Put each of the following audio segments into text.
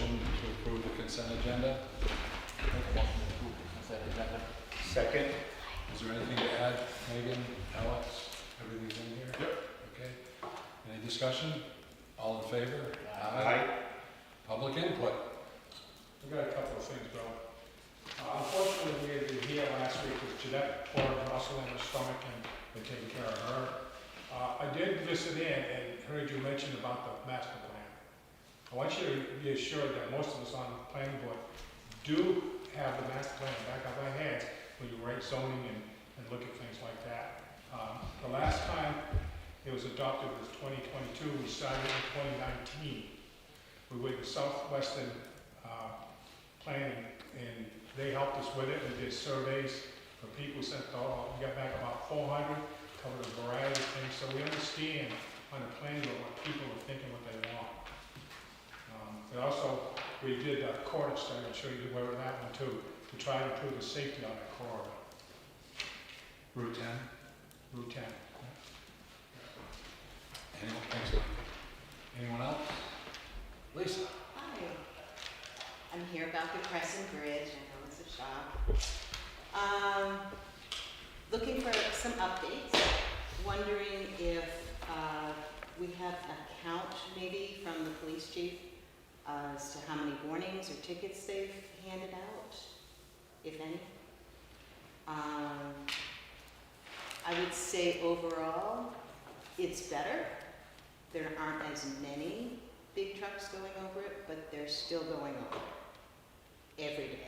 motion to approve the consent agenda. Make a motion to approve the consent agenda. Second. Is there anything to add, Megan, Alex? Everything's in here? Yep. Okay. Any discussion? All in favor? Aye. Public input. We've got a couple of things, Bill. Unfortunately, we had here last week with Jeanette pouring Russell in her stomach and been taking care of her. I did listen in and heard you mention about the master plan. I want you to be assured that most of us on the planning board do have the master plan back of our heads when you write zoning and look at things like that. The last time it was adopted was 2022. We started in 2019. We went to Southwestern Planning, and they helped us with it. We did surveys for people, sent all, we got back about 400, covered a variety of things, so we understand on the planning board what people are thinking, what they want. And also, we did a corridor study, I'll show you where we're at one too, to try to improve the safety on that corridor. Route 10. Route 10. Anyone? Thanks, Mike. Anyone else? Lisa. Hi. I'm here about the Crescent Bridge. I know it's a shop. Looking for some updates. Wondering if we have a count maybe from the police chief as to how many warnings or tickets they've handed out, if any. I would say overall, it's better. There aren't as many big trucks going over it, but they're still going over every day.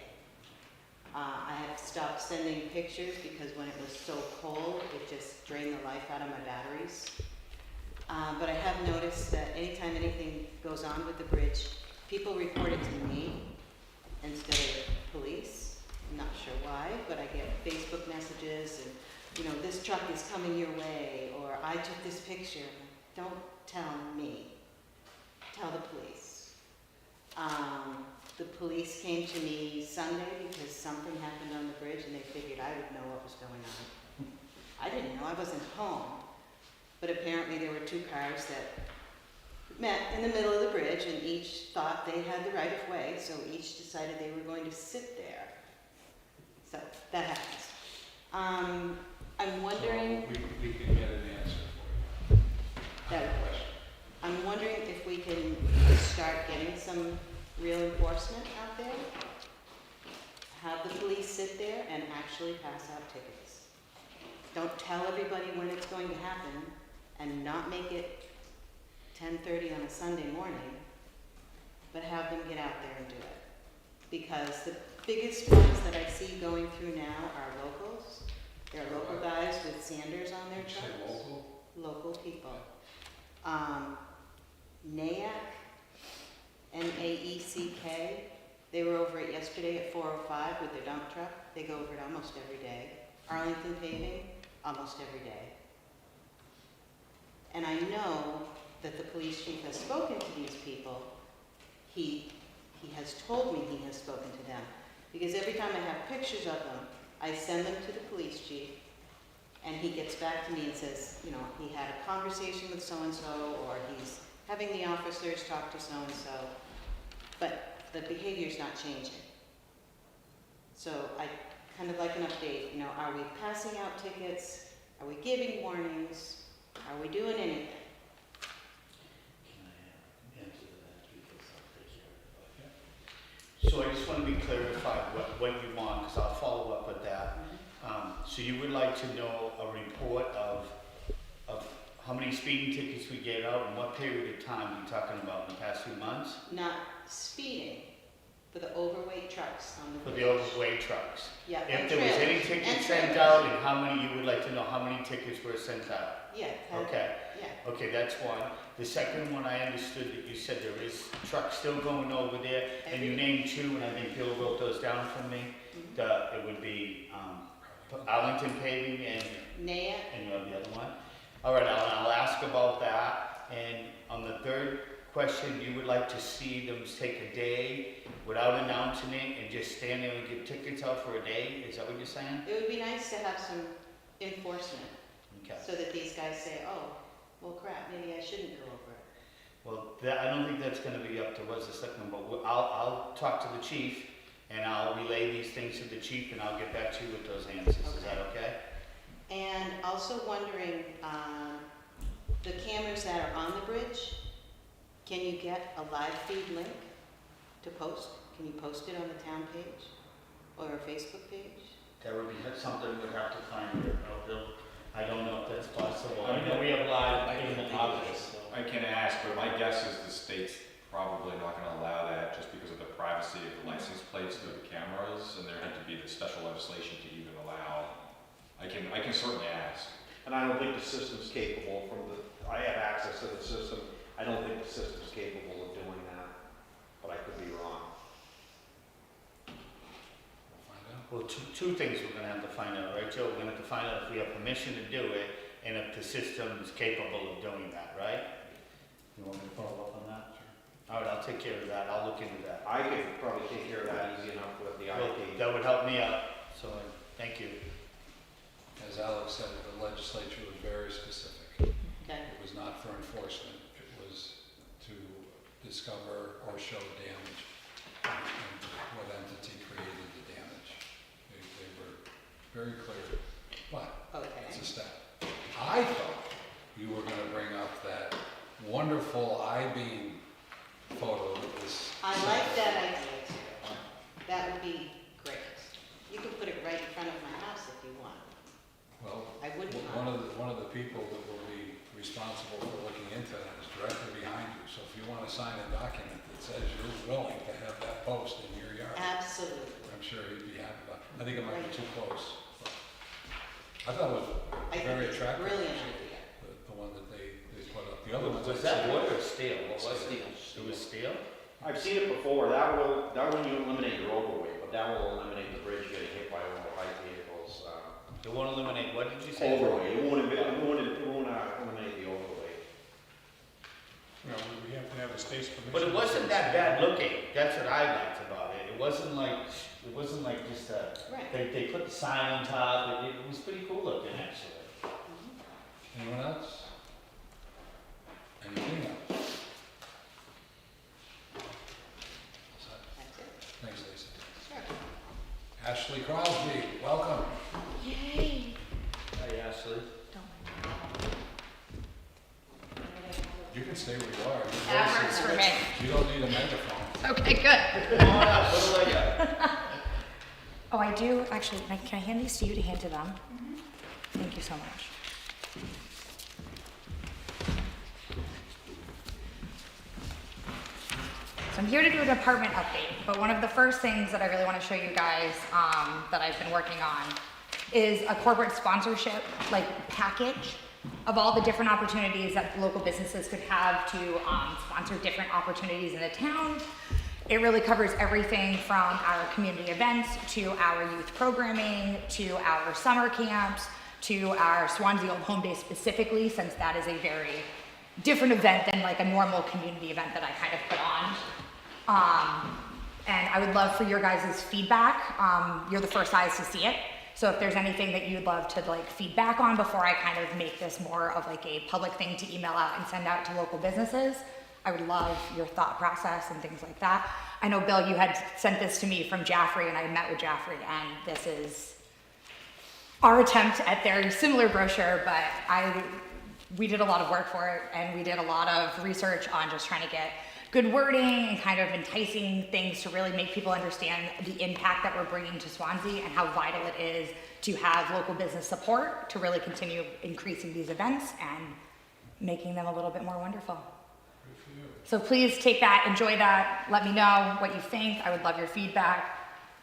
I have stopped sending pictures because when it was so cold, it just drained the life out of my batteries. But I have noticed that anytime anything goes on with the bridge, people report it to me instead of police. I'm not sure why, but I get Facebook messages and, you know, this truck is coming your way, or I took this picture. Don't tell me. Tell the police. The police came to me Sunday because something happened on the bridge and they figured I would know what was going on. I didn't know, I wasn't home. But apparently there were two cars that met in the middle of the bridge and each thought they had the right of way, so each decided they were going to sit there. So that happens. I'm wondering... So we can get an answer for you. That- Question. I'm wondering if we can start getting some real enforcement out there. Have the police sit there and actually pass out tickets. Don't tell everybody when it's going to happen and not make it 10:30 on a Sunday morning, but have them get out there and do it. Because the biggest ones that I see going through now are locals. There are local guys with Sanders on their You say trucks. local? Local people. NAEC, N-A-E-C-K, they were over it yesterday at 4:05 with their dump truck. They go over it almost every day. Arlington Paving, almost every day. And I know that the police chief has spoken to these people. He has told me he has spoken to them. Because every time I have pictures of them, I send them to the police chief, and he gets back to me and says, you know, he had a conversation with so-and-so, or he's having the officers talk to so-and-so, but the behavior's not changing. So I kind of like an update, you know, are we passing out tickets? Are we giving warnings? Are we doing anything? Can I answer that because I'll take care of it? So I just want to be clarified what you want, because I'll follow up with that. So you would like to know a report of how many speeding tickets we get out and what period of time you're talking about in the past few months? Not speeding, for the overweight trucks on the For bridge. the overweight trucks. Yeah, If and there was any trailers. tickets And sent trailers. out, and how many, you would like to know how many tickets were sent out? Yeah. Okay. Yeah. Okay, that's one. The second one, I understood that you said there is trucks still going over there, and you named two, and I think Bill wrote those down for me. Mhm. It would be Arlington Paving and NAEC, you have the other one. All right, I'll ask about that. And on the third question, you would like to see them take a day without announcing it and just stand there and give tickets out for a day? Is that what you're saying? it would be nice to have some enforcement, Okay. so that these guys say, oh, well crap, maybe I shouldn't go over it. Well, I don't think that's gonna be up to us, the selectmen, but I'll talk to the chief, and I'll relay these things to the chief, and I'll get back to you with those answers, is that okay? And also wondering, the cameras that are on the bridge, can you get a live feed link to post? Can you post it on the town page or a Facebook page? That would be something we'd have to find out, Bill. I don't know if that's possible. I know we have live in the office. I can ask, but my guess is the state's probably not gonna allow that just because of the privacy of the license plates of the cameras, and there had to be the special legislation to even allow. I can certainly ask. And I don't think the system's capable I have access to the system. I don't think the system's capable of doing that, but I could be wrong. We'll find out. Well, two things we're gonna have to find out, right, Joe? We're gonna have to find out if we have permission to do it, and if the system is capable of doing that, right? You want me to follow up on that? All right, I'll take care of that. I'll look into that. I could probably take care of that easy enough with the Well, IP. that would help me out, so thank you. As Alex said, the legislature was very specific. Okay. It was not for enforcement, it was to discover or show damage and what entity created the damage. They were very clear, but Okay. it's a step. I thought you were gonna bring up that wonderful I-beam photo that was. I like that idea too. That would be great. You can put it right in front of my house if you want. Well, I wouldn't one of the people that will be responsible for looking into that is directly behind you. So if you want to sign a document that says you're willing to have that post in your yard, Absolutely. I'm sure he'd be happy about it. I think it might be too close. But I thought it was I think very it's a attractive. brilliant actually, idea. The one that they put up. The other ones. Was that wood or steel? What was it? It was steel? I've seen it before. That will eliminate your overweight, but that will eliminate the bridge getting hit by overweight vehicles. It won't eliminate, what did you say? Overweight. It won't eliminate the overweight. You know, we have to have the state's permission. But it wasn't that bad looking. That's what I liked about it. It wasn't like just a, Right. they put the sign on top. It was pretty cool looking, actually. Anyone else? Anything else? That's it. Thanks, Lisa. Sure. Ashlee Crosby, welcome. Yay! Hey, Ashley. You can stay where you are. Your That voice works is- for me. You don't need a megaphone. Okay, good. Come on up, what do I got? Oh, I do, actually, can I hand these to you to hand to them? Thank you so much. So I'm here to do a department update, but one of the first things that I really want to show you guys that I've been working on is a corporate sponsorship package of all the different opportunities that local businesses could have to sponsor different opportunities in the town. It really covers everything from our community events to our youth programming to our summer camps to our Swanzey Old Home Day specifically, since that is a very different event than like a normal community event that I kind of put on. And I would love for your guys' feedback. You're the first eyes to see it. So if there's anything that you'd love to feedback on before I kind of make this more of a public thing to email out and send out to local businesses, I would love your thought process and things like that. I know, Bill, you had sent this to me from Jaffrey, and I met with Jaffrey, and this is our attempt at their similar brochure, but we did a lot of work for it, and we did a lot of research on just trying to get good wording and kind of enticing things to really make people understand the impact that we're bringing to Swanzey and how vital it is to have local business support to really continue increasing these events and making them a little bit more wonderful. Good for you. So please take that, enjoy that, let me know what you think. I would love your feedback.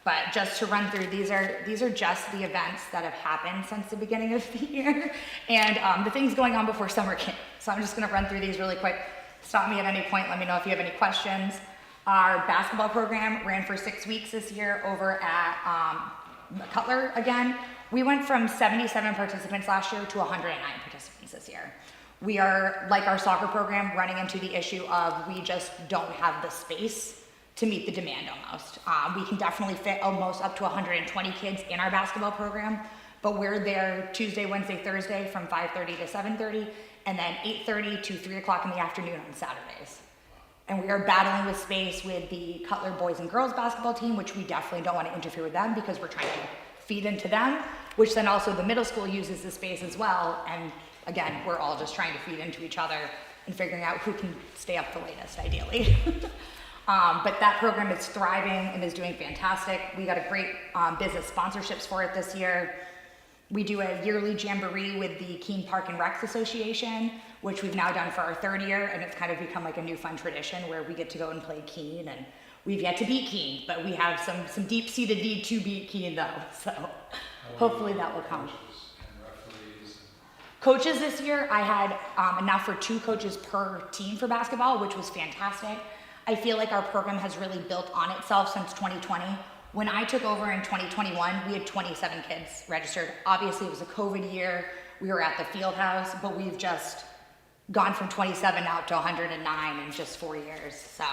But just to run through, these are just the events that have happened since the beginning of the year and the things going on before summer camp. So I'm just gonna run through these really quick. Stop me at any point, let me know if you have any questions. Our basketball program ran for 6 weeks this year over at Cutler again. We went from 77 participants last year to 109 participants this year. We are, like our soccer program, running into the issue of we just don't have the space to meet the demand almost. We can definitely fit almost up to 120 kids in our basketball program, but we're there Tuesday, Wednesday, Thursday from 5:30 to 7:30, and then 8:30 to 3 o'clock in the afternoon on Saturdays. And we are battling with space with the Cutler boys and girls basketball team, which we definitely don't want to interfere with them because we're trying to feed into them, which then also the middle school uses the space as well. And again, we're all just trying to feed into each other and figuring out who can stay up the latest, ideally. But that program is thriving and is doing fantastic. We got a great business sponsorships for it this year. We do a yearly jamboree with the Keene Park and Recs Association, which we've now done for our 3rd year, and it's kind of become like a new fun tradition where we get to go and play Keene, and we've yet to beat Keene, but we have some deep-seated need to beat Keene though, so hopefully that will come. Coaches and referees. Coaches this year, I had enough for 2 coaches per team for basketball, which was fantastic. I feel like our program has really built on itself since 2020. When I took over in 2021, we had 27 kids registered. Obviously, it was a COVID year. We were at the field house, but we've just gone from 27 out to 109 in just 4 years. So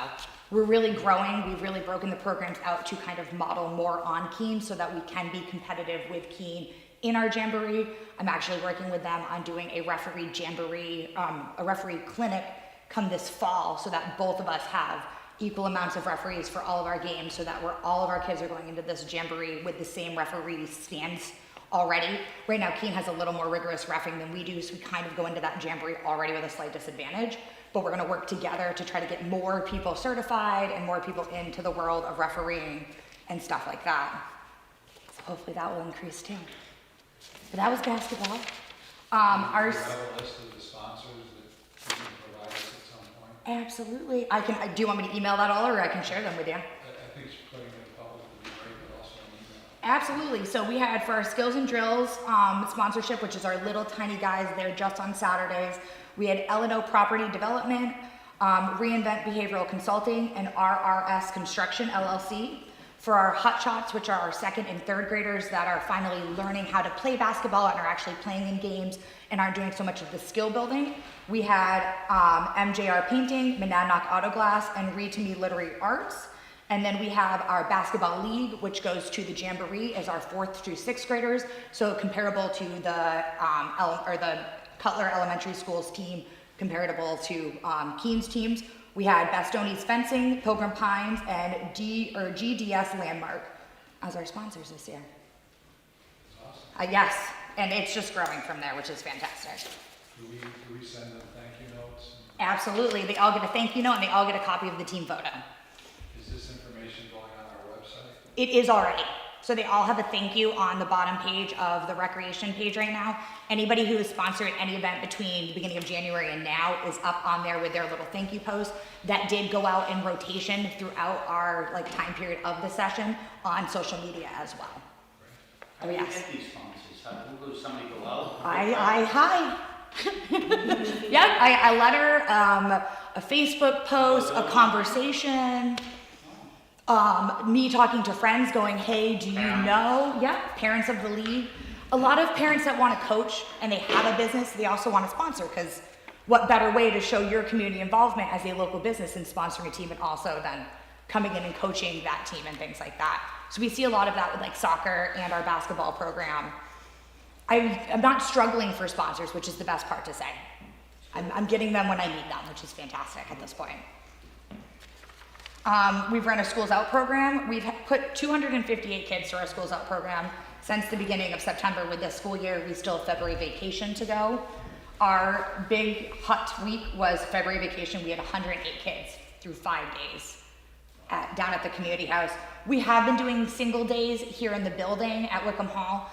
we're really growing. We've really broken the programs out to kind of model more on Keene so that we can be competitive with Keene in our jamboree. I'm actually working with them on doing a referee jamboree, a referee clinic come this fall so that both of us have equal amounts of referees for all of our games so that all of our kids are going into this jamboree with the same referee stands already. Right now, Keene has a little more rigorous reffing than we do, so we kind of go into that jamboree already with a slight disadvantage, but we're gonna work together to try to get more people certified and more people into the world of refereeing and stuff like that. So hopefully that will increase too. But that was basketball. Do you have a list of the sponsors that you can provide us at some point? Absolutely. Do you want me to email that all, or I can share them with you? I think putting it in public would be great, but also an email. Absolutely. So we had for our Skills and Drills sponsorship, which is our little tiny guys there just on Saturdays. We had L&O Property Development, Reinvent Behavioral Consulting, and RRS Construction LLC. For our Hot Shots, which are our 2nd and 3rd graders that are finally learning how to play basketball and are actually playing in games and aren't doing so much of the skill building. We had MJR Painting, Monadnock Auto Glass, and Read to Me Literary Arts. And then we have our Basketball League, which goes to the Jamboree as our 4th through 6th graders. So comparable to the Cutler Elementary School's team, comparable to Keene's teams. We had Bastone's Fencing, Pilgrim Pines, and GDS Landmark as our sponsors this year. That's awesome. Yes, and it's just growing from there, which is fantastic. Do we send them thank you notes? Absolutely, they all get a thank you note and they all get a copy of the team photo. Is this information going on our website? It is already. So they all have a thank you on the bottom page of the recreation page right now. Anybody who has sponsored any event between the beginning of January and now is up on there with their little thank you post. That did go out in rotation throughout our time period of the session on social media as well. How do you get these sponsors? How does somebody go out? Hi. Yep, a letter, a Facebook post, a conversation. Me talking to friends going, hey, do you know? Yeah, parents of the league. A lot of parents that want to coach and they have a business, they also want to sponsor, because what better way to show your community involvement as a local business than sponsoring a team and also then coming in and coaching that team and things like that. So we see a lot of that with soccer and our basketball program. I'm not struggling for sponsors, which is the best part to say. I'm getting them when I need them, which is fantastic at this point. We've run a Schools Out program. We've put 258 kids through our Schools Out program since the beginning of September. With this school year, we still have February vacation to go. Our big hot week was February vacation. We had 108 kids through 5 days down at the community house. We have been doing single days here in the building at Wickham Hall,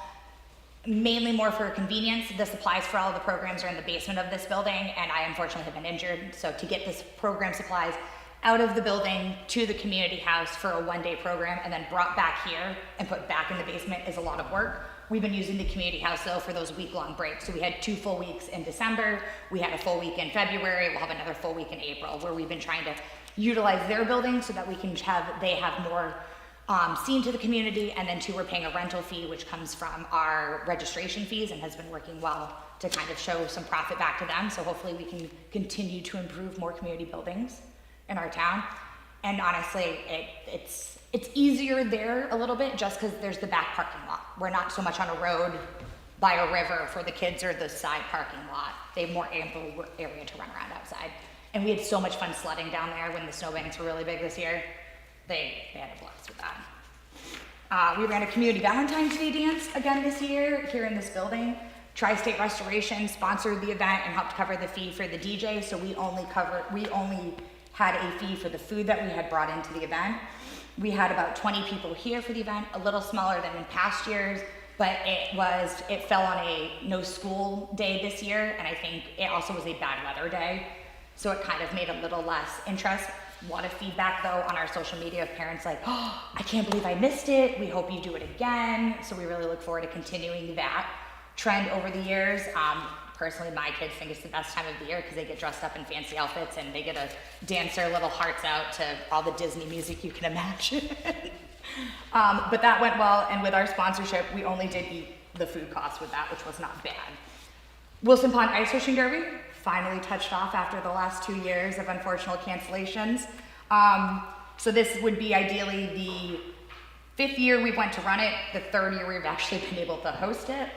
mainly more for convenience. The supplies for all of the programs are in the basement of this building, and I unfortunately have been injured. So to get this program supplies out of the building to the community house for a one-day program and then brought back here and put back in the basement is a lot of work. We've been using the community house though for those week-long breaks. So we had 2 full weeks in December, we had a full week in February, we'll have another full week in April, where we've been trying to utilize their building so that we can they have more seen to the community, and then 2, we're paying a rental fee, which comes from our registration fees and has been working well to kind of show some profit back to them. So hopefully we can continue to improve more community buildings in our town. And honestly, it's easier there a little bit just because there's the back parking lot. We're not so much on a road by a river for the kids or the side parking lot. They have more ample area to run around outside. And we had so much fun sledding down there when the snowbanks were really big this year. They had a blast with that. We ran a community Valentine's Day dance again this year here in this building. Tri-State Restoration sponsored the event and helped cover the fee for the DJ, so we only had a fee for the food that we had brought into the event. We had about 20 people here for the event, a little smaller than in past years, but it fell on a no school day this year, and I think it also was a bad weather day, so it kind of made a little less interest. A lot of feedback though on our social media of parents like, oh, I can't believe I missed it, we hope you do it again, so we really look forward to continuing that trend over the years. Personally, my kids think it's the best time of the year because they get dressed up in fancy outfits and they get to dance their little hearts out to all the Disney music you can imagine. But that went well, and with our sponsorship, we only did eat the food costs with that, which was not bad. Wilson Pond Ice Fishing Derby finally touched off after the last 2 years of unfortunate cancellations. So this would be ideally the 5th year we went to run it, the 3rd year we've actually been able to host it.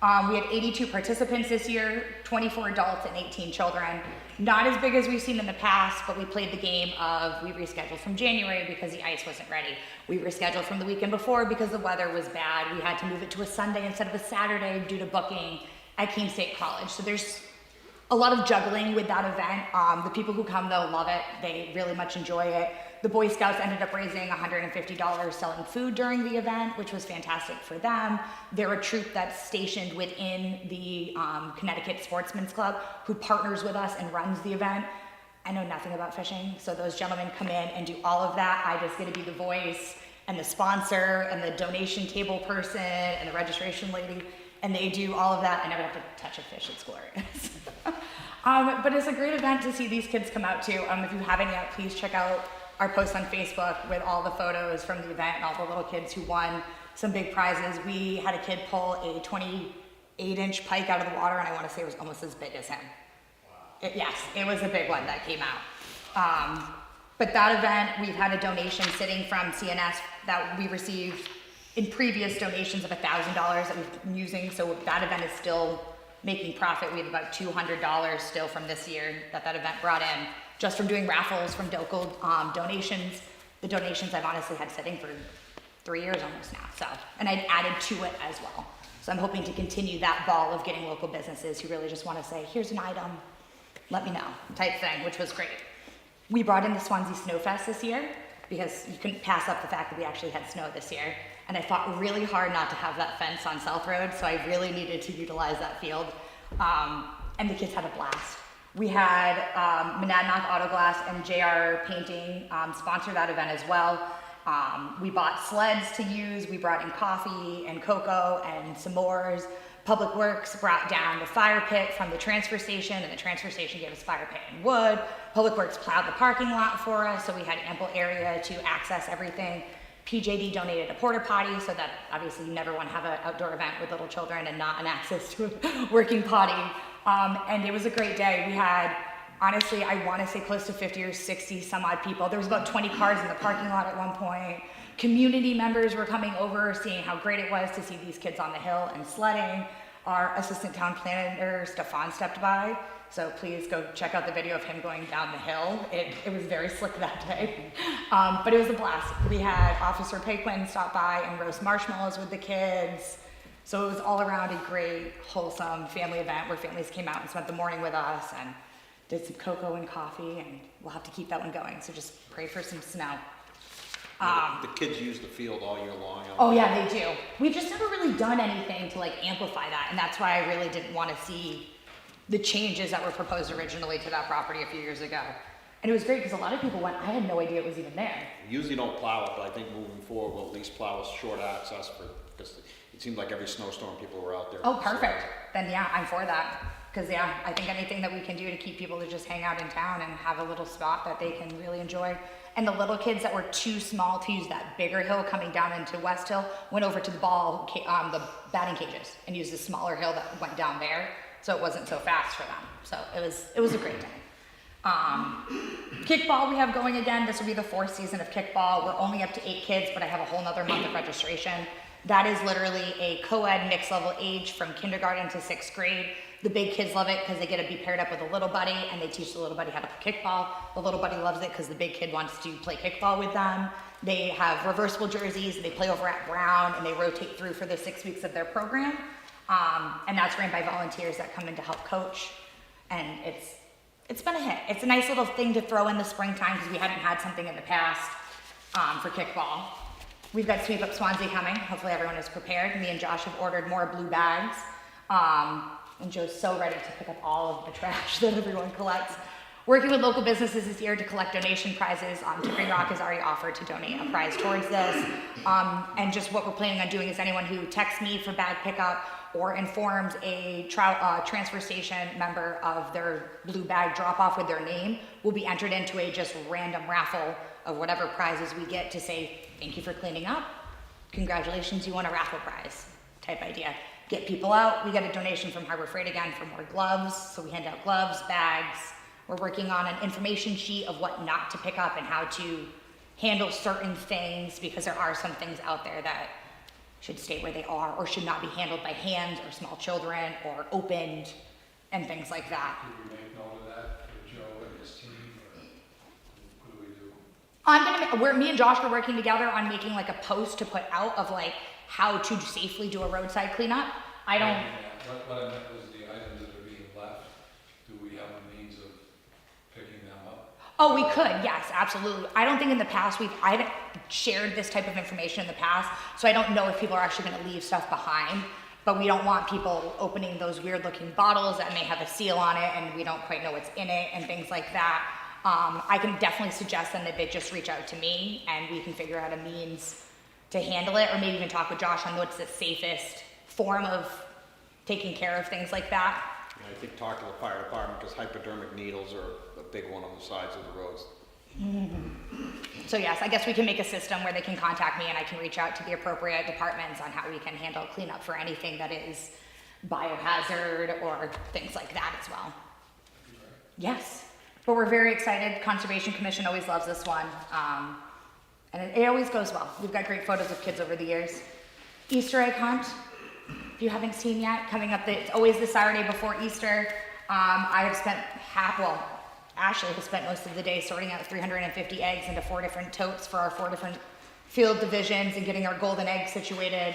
We had 82 participants this year, 24 adults and 18 children. Not as big as we've seen in the past, but we played the game of we rescheduled from January because the ice wasn't ready. We rescheduled from the weekend before because the weather was bad. We had to move it to a Sunday instead of a Saturday due to booking at Keene State College. So there's a lot of juggling with that event. The people who come though love it. They really much enjoy it. The Boy Scouts ended up raising $150 selling food during the event, which was fantastic for them. They're a troop that's stationed within the Connecticut Sportsman's Club who partners with us and runs the event. I know nothing about fishing, so those gentlemen come in and do all of that. I just get to be the voice and the sponsor and the donation table person and the registration lady, and they do all of that. I never have to touch a fish. It's glorious. But it's a great event to see these kids come out to. If you haven't yet, please check out our post on Facebook with all the photos from the event and all the little kids who won some big prizes. We had a kid pull a 28-inch pike out of the water, and I want to say it was almost as big as him. Wow. Yes, it was a big one that came out. But that event, we've had a donation sitting from CNS that we received in previous donations of $1,000 that we've been using, so that event is still making profit. We have about $200 still from this year that event brought in, just from doing raffles, from local donations. The donations I've honestly had sitting for 3 years almost now, so, and I've added to it as well. So I'm hoping to continue that ball of getting local businesses who really just want to say, here's an item, let me know, type thing, which was great. We brought in the Swanzey Snowfest this year because you couldn't pass up the fact that we actually had snow this year. And I fought really hard not to have that fence on South Road, so I really needed to utilize that field. And the kids had a blast. We had Monadnock Auto Glass and JR Painting sponsor that event as well. We bought sleds to use. We brought in coffee and cocoa and s'mores. Public Works brought down the fire pit from the transfer station, and the transfer station gave us fire pit and wood. Public Works plowed the parking lot for us, so we had ample area to access everything. PJD donated a porta potty, so that obviously you never want to have an outdoor event with little children and not an access to a working potty. And it was a great day. We had, honestly, I want to say close to 50 or 60 some odd people. There was about 20 cars in the parking lot at one point. Community members were coming over, seeing how great it was to see these kids on the hill and sledding. Our assistant town planner, Stefan, stepped by. So please go check out the video of him going down the hill. It was very slick that day. But it was a blast. We had Officer Paquin stop by and roast marshmallows with the kids. So it was all around a great, wholesome family event where families came out and spent the morning with us and did some cocoa and coffee, and we'll have to keep that one going. So just pray for some snow. The kids use the field all year long. Oh yeah, they do. We've just never really done anything to like amplify that, and that's why I really didn't want to see the changes that were proposed originally to that property a few years ago. And it was great because a lot of people went, I had no idea it was even there. Usually don't plow it, but I think moving forward, we'll at least plow a short access because it seemed like every snowstorm people were out there. Oh, perfect. Then yeah, I'm for that. Because yeah, I think anything that we can do to keep people to just hang out in town and have a little spot that they can really enjoy. And the little kids that were too small to use that bigger hill coming down into West Hill went over to the the batting cages and used the smaller hill that went down there, so it wasn't so fast for them. So it was a great day. Kickball we have going again. This will be the 4th season of kickball. We're only up to 8 kids, but I have a whole nother month of registration. That is literally a co-ed mixed level age from kindergarten to 6th grade. The big kids love it because they get to be paired up with a little buddy and they teach the little buddy how to play kickball. The little buddy loves it because the big kid wants to play kickball with them. They have reversible jerseys, they play over at Brown, and they rotate through for the 6 weeks of their program. And that's ran by volunteers that come in to help coach. And it's been a hit. It's a nice little thing to throw in the springtime because we hadn't had something in the past for kickball. We've got Sweep Up Swanzey coming. Hopefully everyone is prepared. Me and Josh have ordered more blue bags. And Joe's so ready to pick up all of the trash that everyone collects. Working with local businesses this year to collect donation prizes. Tipping Rock has already offered to donate a prize towards this. And just what we're planning on doing is anyone who texts me for bag pickup or informs a transfer station member of their blue bag drop off with their name will be entered into a just random raffle of whatever prizes we get to say, thank you for cleaning up. Congratulations, you won a raffle prize type idea. Get people out. We got a donation from Harbor Freight again for more gloves. So we hand out gloves, bags. We're working on an information sheet of what not to pick up and how to handle certain things because there are some things out there that should stay where they are or should not be handled by hands or small children or opened and things like that. Did we make note of that for Joe and his team, or what do we do? Me and Josh are working together on making like a post to put out of like how to safely do a roadside cleanup. What I meant was the items that are being left, do we have a means of picking them up? Oh, we could, yes, absolutely. I don't think in the past I haven't shared this type of information in the past, so I don't know if people are actually gonna leave stuff behind, but we don't want people opening those weird looking bottles that may have a seal on it and we don't quite know what's in it and things like that. I can definitely suggest then that they just reach out to me and we can figure out a means to handle it, or maybe even talk with Josh on what's the safest form of taking care of things like that. I think talk to the fire department, because hypodermic needles are a big one on the sides of the roads. So yes, I guess we can make a system where they can contact me and I can reach out to the appropriate departments on how we can handle cleanup for anything that is biohazard or things like that as well. Yes, but we're very excited. Conservation Commission always loves this one. And it always goes well. We've got great photos of kids over the years. Easter egg hunt, if you haven't seen yet, coming up, it's always the Saturday before Easter. I have spent Ashlee has spent most of the day sorting out 350 eggs into 4 different totes for our 4 different field divisions and getting our golden eggs situated.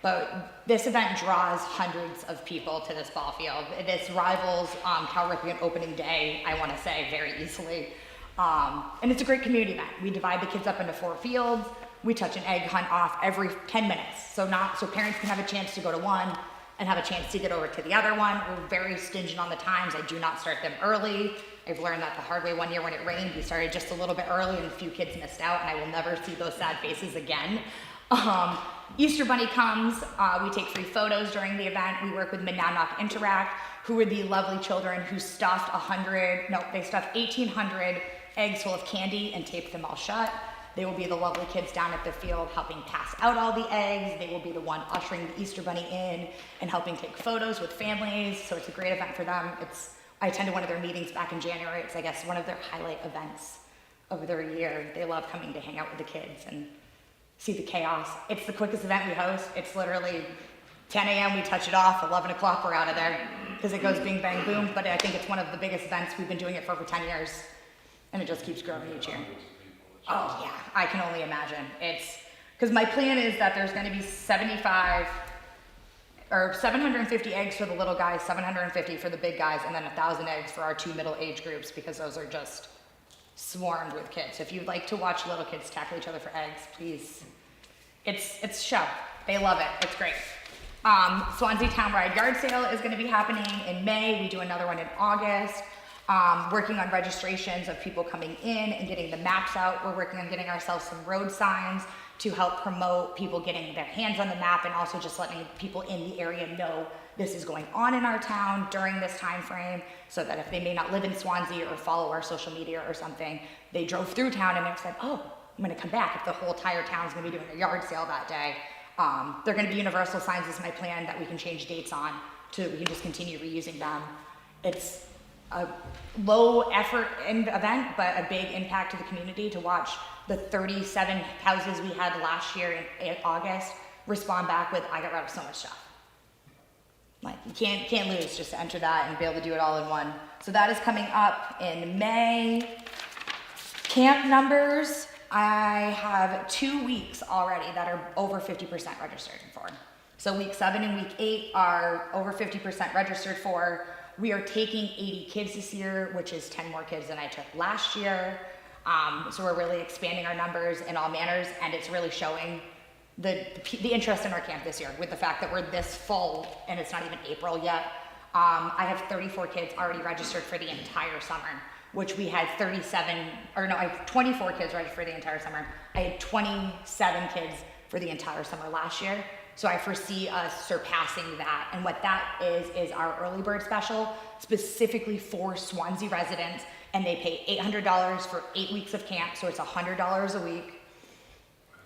But this event draws hundreds of people to this ball field. This rivals Cal Ripken opening day, I want to say, very easily. And it's a great community event. We divide the kids up into 4 fields. We touch an egg hunt off every 10 minutes. So parents can have a chance to go to one and have a chance to get over to the other one. We're very stingent on the times. I do not start them early. I've learned that the hard way. One year when it rained, we started just a little bit early and a few kids missed out, and I will never see those sad faces again. Easter Bunny comes. We take free photos during the event. We work with Monadnock Interact, who are the lovely children who stuffed 1,800 eggs full of candy and taped them all shut. They will be the lovely kids down at the field helping pass out all the eggs. They will be the one ushering the Easter Bunny in and helping take photos with families. So it's a great event for them. I attended one of their meetings back in January. It's, I guess, one of their highlight events of their year. They love coming to hang out with the kids and see the chaos. It's the quickest event we host. It's literally 10 a.m. we touch it off, 11 o'clock we're out of there because it goes bing, bang, boom. But I think it's one of the biggest events. We've been doing it for over 10 years and it just keeps growing each year. Oh yeah, I can only imagine. Because my plan is that there's gonna be 750 eggs for the little guys, 750 for the big guys, and then 1,000 eggs for our 2 middle age groups because those are just swarmed with kids. So if you'd like to watch little kids tackle each other for eggs, please. It's a show. They love it. It's great. Swanzey Townwide Yard Sale is gonna be happening in May. We do another one in August. Working on registrations of people coming in and getting the maps out. We're working on getting ourselves some road signs to help promote people getting their hands on the map and also just letting people in the area know this is going on in our town during this time frame so that if they may not live in Swanzey or follow our social media or something, they drove through town and they said, oh, I'm gonna come back if the whole entire town's gonna be doing a yard sale that day. They're gonna be universal signs is my plan that we can change dates on so we can just continue reusing them. It's a low effort event, but a big impact to the community to watch the 37 houses we had last year in August respond back with, I got rid of so much stuff. Like, you can't lose just to enter that and be able to do it all in one. So that is coming up in May. Camp numbers, I have 2 weeks already that are over 50% registered for. So week 7 and week 8 are over 50% registered for. We are taking 80 kids this year, which is 10 more kids than I took last year. So we're really expanding our numbers in all manners, and it's really showing the interest in our camp this year with the fact that we're this full and it's not even April yet. I have 34 kids already registered for the entire summer, which we had I have 24 kids registered for the entire summer. I had 27 kids for the entire summer last year. So I foresee us surpassing that. And what that is our early bird special, specifically for Swanzey residents, and they pay $800 for 8 weeks of camp, so it's $100 a week.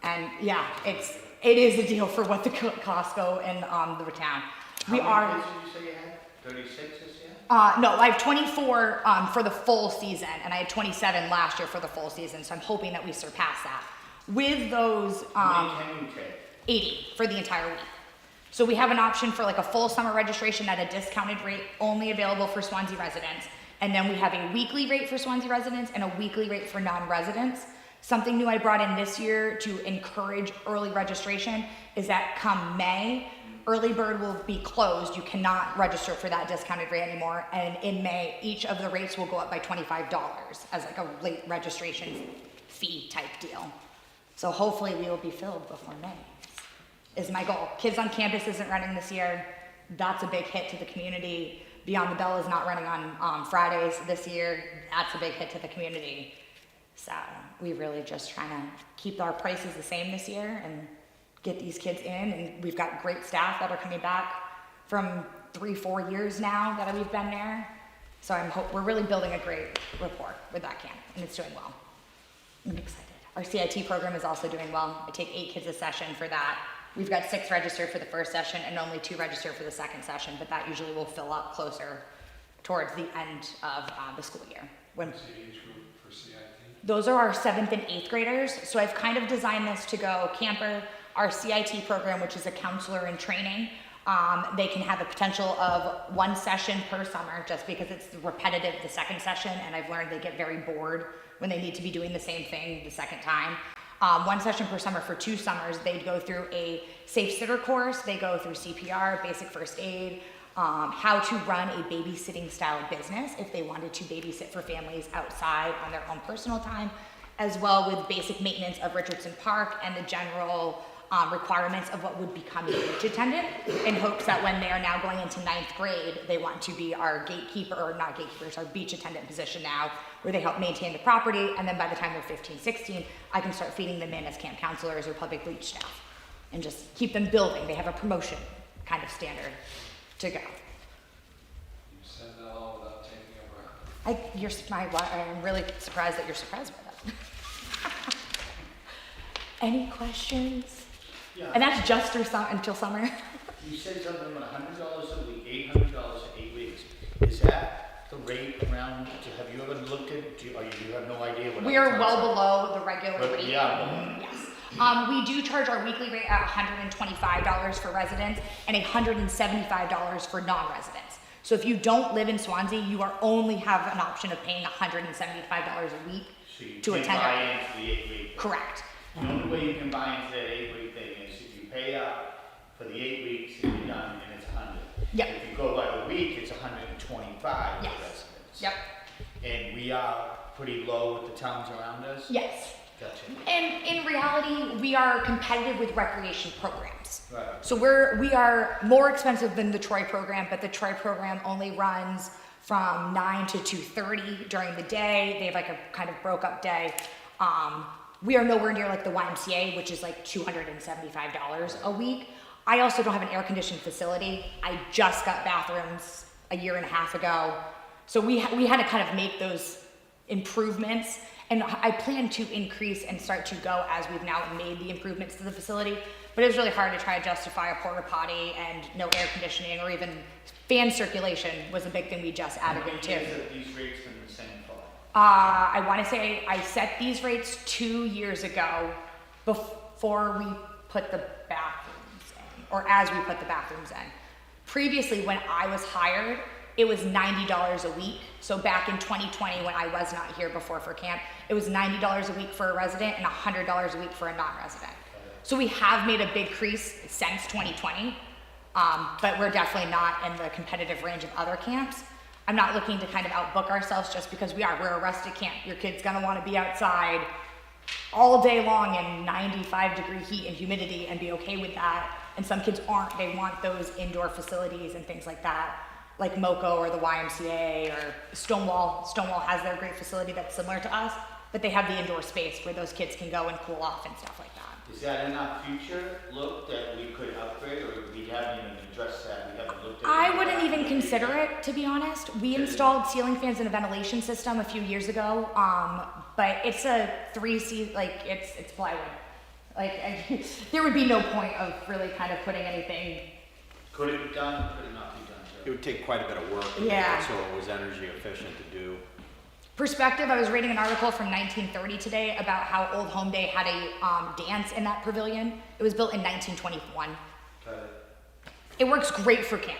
And yeah, it is a deal for what the costs go in the town. How many kids did you say you had? 36 this year? No, I have 24 for the full season, and I had 27 last year for the full season, so I'm hoping that we surpass that. With those, How many can you take? 80 for the entire week. So we have an option for like a full summer registration at a discounted rate, only available for Swanzey residents. And then we have a weekly rate for Swanzey residents and a weekly rate for non-residents. Something new I brought in this year to encourage early registration is that come May, early bird will be closed. You cannot register for that discounted rate anymore. And in May, each of the rates will go up by $25 as like a late registration fee type deal. So hopefully we will be filled before May, is my goal. Kids on Campus isn't running this year. That's a big hit to the community. Beyond the Bell is not running on Fridays this year. That's a big hit to the community. So we really just trying to keep our prices the same this year and get these kids in. And we've got great staff that are coming back from 3-4 years now that we've been there. So we're really building a great rapport with that camp, and it's doing well. I'm excited. Our CIT program is also doing well. I take 8 kids a session for that. We've got 6 registered for the first session and only 2 registered for the second session, but that usually will fill up closer towards the end of the school year. What's the age group for CIT? Those are our 7th and 8th graders. So I've kind of designed this to go camper, our CIT program, which is a counselor in training. They can have a potential of 1 session per summer just because it's repetitive the second session, and I've learned they get very bored when they need to be doing the same thing the second time. 1 session per summer for 2 summers. They'd go through a safe sitter course. They go through CPR, basic first aid, how to run a babysitting style business if they wanted to babysit for families outside on their own personal time, as well with basic maintenance of Richardson Park and the general requirements of what would become a beach attendant, in hopes that when they are now going into 9th grade, they want to be our gatekeeper, or not gatekeepers, our beach attendant position now, where they help maintain the property, and then by the time they're 15, 16, I can start feeding them in as camp counselors or public bleach staff, and just keep them building. They have a promotion kind of standard to go. You said that all without taking a breath. I'm really surprised that you're surprised by that. Any questions? Yeah. And that's just until summer. You said something about $100 a week, $800 for 8 weeks. Is that the rate around, have you ever looked at, do you have no idea what? We are well below the regular But rate. yeah. Yes. We do charge our weekly rate at $125 for residents and $175 for non-residents. So if you don't live in Swanzey, you only have an option of paying $175 a week So you to can't attend. buy into the 8 week. Correct. The only way you can buy into that 8 week thing is if you pay up for the 8 weeks and you're done, and it's 100. Yep. If you go by the week, it's 125 for Yes. residents. Yep. And we are pretty low with the towns around us? Yes. Gotcha. And in reality, we are competitive with recreation programs. Right. So we are more expensive than the Troy program, but the Troy program only runs from 9 to 2:30 during the day. They have like a kind of broke up day. We are nowhere near like the YMCA, which is like $275 a week. I also don't have an air conditioned facility. I just got bathrooms a year and a half ago. So we had to kind of make those improvements. And I plan to increase and start to go as we've now made the improvements to the facility. But it was really hard to try to justify a porta potty and no air conditioning, or even fan circulation was a big thing we just added in too. Have these rates been the same for? I want to say I set these rates 2 years ago before we put the bathrooms or as we put the bathrooms in. Previously, when I was hired, it was $90 a week. So back in 2020, when I was not here before for camp, it was $90 a week for a resident and $100 a week for a non-resident. So we have made a big increase since 2020, but we're definitely not in the competitive range of other camps. I'm not looking to kind of outbook ourselves just because we're a rustic camp. Your kid's gonna wanna be outside all day long in 95-degree heat and humidity and be okay with that. And some kids aren't, they want those indoor facilities and things like that, like MoCo or the YMCA or Stonewall. Stonewall has their great facility that's similar to us, but they have the indoor space where those kids can go and cool off and stuff like that. Is that in our future look that we could upgrade, or we haven't even addressed that, we haven't looked at it? I wouldn't even consider it, to be honest. We installed ceiling fans and a ventilation system a few years ago, but it's a 3C, like it's plywood. Like there would be no point of really kind of putting anything. Could it be done, could it not be done, It Joe? would take quite a bit of work to do Yeah. it, so it was energy efficient to do. Perspective, I was reading an article from 1930 today about how Old Home Day had a dance in that pavilion. It was built in 1921. Got it. It works great for camp.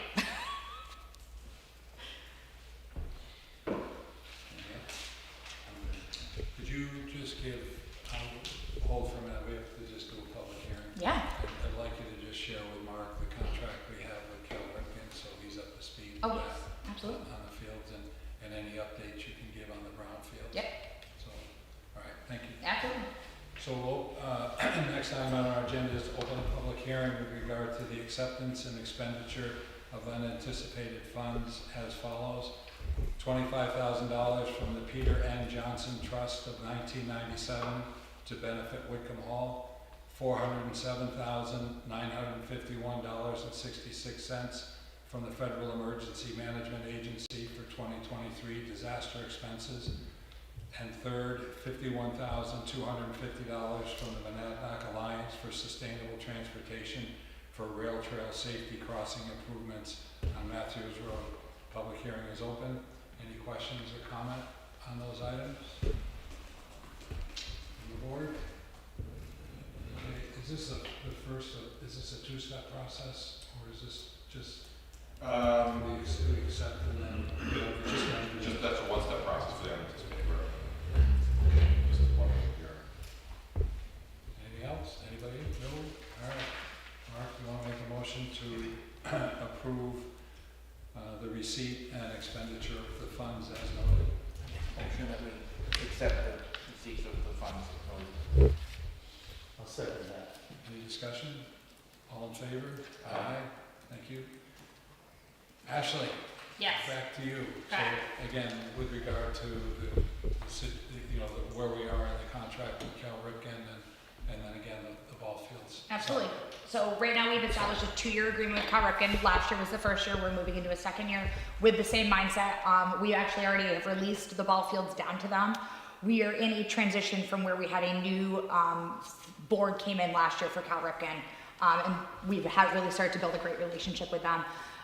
Could you just give, hold for a minute, we have to just do a public hearing. Yeah. I'd like you to just share with Mark the contract we have with Cal Ripken, so he's up to speed Oh, with yes, that absolutely. on the fields and any updates you can give on the brownfields. Yep. So, all right, thank you. Absolutely. So, next item on our agenda is to open a public hearing with regard to the acceptance and expenditure of unanticipated funds as follows. $25,000 from the Peter N. Johnson Trust of 1997 to benefit Whitcomb Hall. $407,951.66 from the Federal Emergency Management Agency for 2023 disaster expenses. And third, $51,250 from the Monadnock Alliance for Sustainable Transportation for rail trail safety crossing improvements on Matthews Road. Public hearing is open. Any questions or comment on those items? From the board? Okay, is this the first, is this a two-step process, or is this just we accept and then, Just that's a one-step process for the unanticipated growth. Just one public hearing. anything else? Anybody? No? All right. Mark, you want to make a motion to approve the receipt and expenditure of the funds as noted? Motion that we accept the receipts of the funds. I'll second that. Any discussion? All in favor? Aye. Thank you. Ashley, Yes. back to you. Back. So again, with regard to where we are in the contract with Cal Ripken and then again, the ball fields. Absolutely. So right now we've established a 2-year agreement with Cal Ripken. Last year was the first year. We're moving into a second year with the same mindset. We actually already have released the ball fields down to them. We are in a transition from where we had a new board came in last year for Cal Ripken, and we've really started to build a great relationship with them.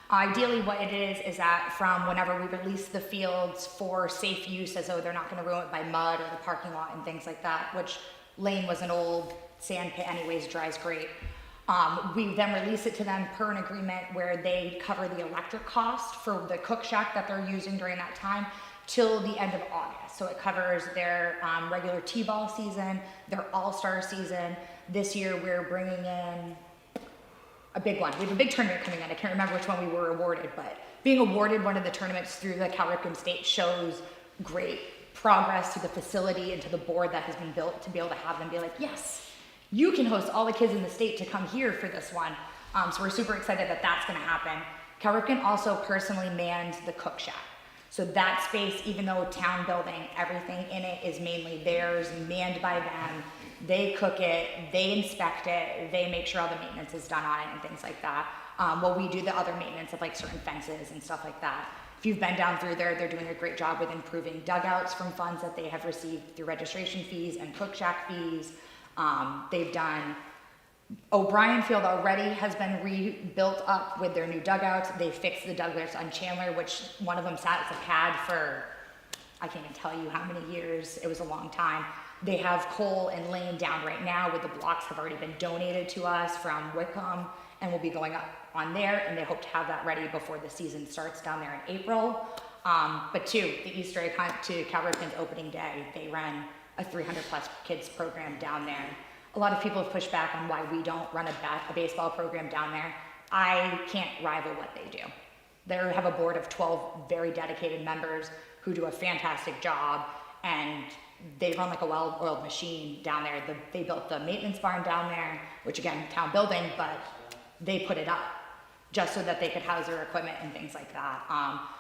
Ideally, what it is that from whenever we release the fields for safe use, as though they're not going to ruin it by mud or the parking lot and things like that, which Lane was an old sand pit anyways, dries great. We then release it to them per an agreement where they cover the electric cost for the cook shack that they're using during that time till the end of August. So it covers their regular T-ball season, their all-star season. This year we're bringing in a big one. We have a big tournament coming in. I can't remember which one we were awarded, but being awarded one of the tournaments through the Cal Ripken State shows great progress to the facility and to the board that has been built to be able to have them be like, yes, you can host all the kids in the state to come here for this one. So we're super excited that that's going to happen. Cal Ripken also personally manned the cook shack. So that space, even though town building, everything in it is mainly theirs, manned by them. They cook it, they inspect it, they make sure all the maintenance is done on it and things like that. While we do the other maintenance of like certain fences and stuff like that. If you've been down through there, they're doing a great job with improving dugouts from funds that they have received through registration fees and cook shack fees. They've done, O'Brien Field already has been rebuilt up with their new dugouts. They fixed the dugouts on Chandler, which one of them sat as a pad for, I can't even tell you how many years. It was a long time. They have coal and lane down right now where the blocks have already been donated to us from Wickham and will be going up on there, and they hope to have that ready before the season starts down there in April. But two, the Easter egg hunt to Cal Ripken's opening day, they run a 300 plus kids program down there. A lot of people have pushed back on why we don't run a baseball program down there. I can't rival what they do. They have a board of 12 very dedicated members who do a fantastic job, and they run like a well-oiled machine down there. They built the maintenance barn down there, which again, town building, but they put it up just so that they could house their equipment and things like that.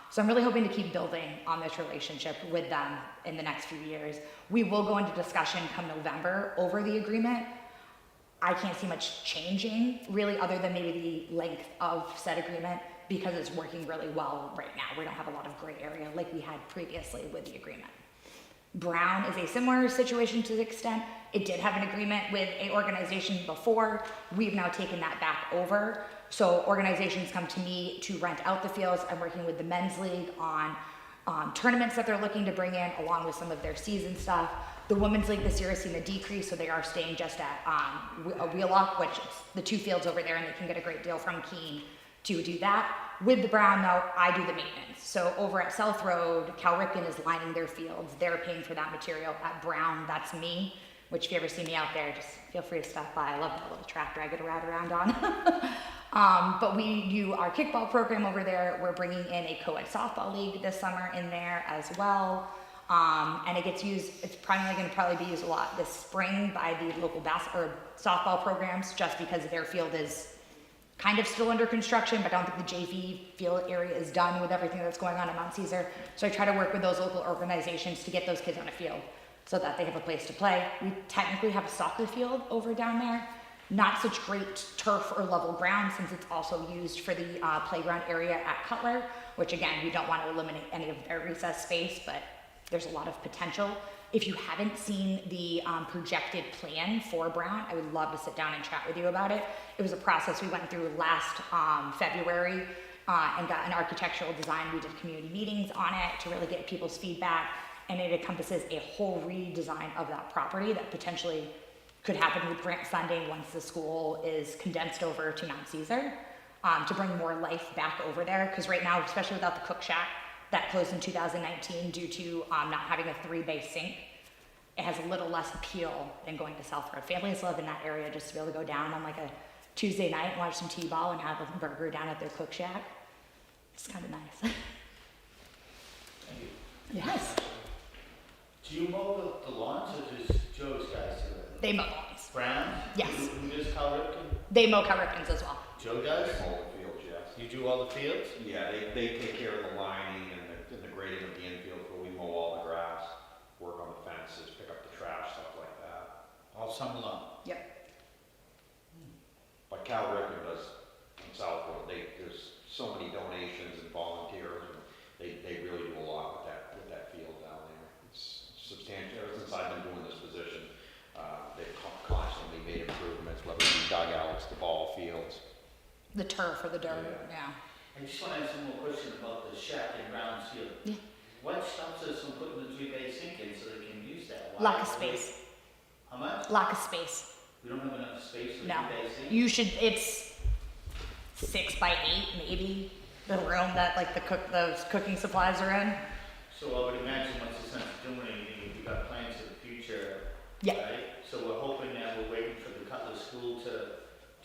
So I'm really hoping to keep building on this relationship with them in the next few years. We will go into discussion come November over the agreement. I can't see much changing really other than maybe the length of said agreement because it's working really well right now. We don't have a lot of gray area like we had previously with the agreement. Brown is a similar situation to the extent. It did have an agreement with a organization before. We've now taken that back over. So organizations come to me to rent out the fields. I'm working with the men's league on tournaments that they're looking to bring in along with some of their season stuff. The women's league this year has seen a decrease, so they are staying just at a Wheelock, which is the two fields over there, and they can get a great deal from Keene to do that. With the Brown, though, I do the maintenance. So over at South Road, Cal Ripken is lining their fields. They're paying for that material. At Brown, that's me, which if you ever see me out there, just feel free to stop by. I love that little tractor I get to ride around on. But we do our kickball program over there. We're bringing in a co-ed softball league this summer in there as well. And it gets used, it's probably going to be used a lot this spring by the local softball programs just because their field is kind of still under construction, but I don't think the JV field area is done with everything that's going on at Mount Caesar. So I try to work with those local organizations to get those kids on a field so that they have a place to play. We technically have a soccer field over down there. Not such great turf or level ground since it's also used for the playground area at Cutler, which again, we don't want to eliminate any of their recess space, but there's a lot of potential. If you haven't seen the projected plan for Brown, I would love to sit down and chat with you about it. It was a process we went through last February and got an architectural design. We did community meetings on it to really get people's feedback, and it encompasses a whole redesign of that property that potentially could happen with grant funding once the school is condensed over to Mount Caesar to bring more life back over there. Because right now, especially without the cook shack that closed in 2019 due to not having a 3-bay sink, it has a little less appeal than going to South Road. Families live in that area just to be able to go down on like a Tuesday night and watch some T-ball and have a burger down at their cook shack. It's kind of nice. Thank you. Yes, Do you mow the lawns or does Joe's guys do it? they mow lawns. Brown? Yes. Who does Cal Ripken? They mow Cal Ripken's as well. Joe does? All the fields, yes. You do all the fields? Yeah, they take care of the lining and the grading of the infield, but we mow all the grass, work on the fences, pick up the trash, stuff like that. All summer long? Yep. But Cal Ripken does in South Road, there's so many donations and volunteers, and they really do a lot with that field down there. It's substantial. Ever since I've been doing this position, they've constantly made improvements, whether it be dugouts, the ball fields. The turf or the dirt, yeah. I just want to ask one more question about the shack in Brown's field. Yeah. What stops us from putting the 3-bay sink in so they can use that? Lack of space. How much? Lack of space. We don't have enough space for the No. 3-bay sink? You should, it's 6 by 8 maybe, the room that like those cooking supplies are in. So I would imagine what's the sense of doing anything if we got plans for the future, Yeah. right? So we're hoping that we're waiting for the Cutler School to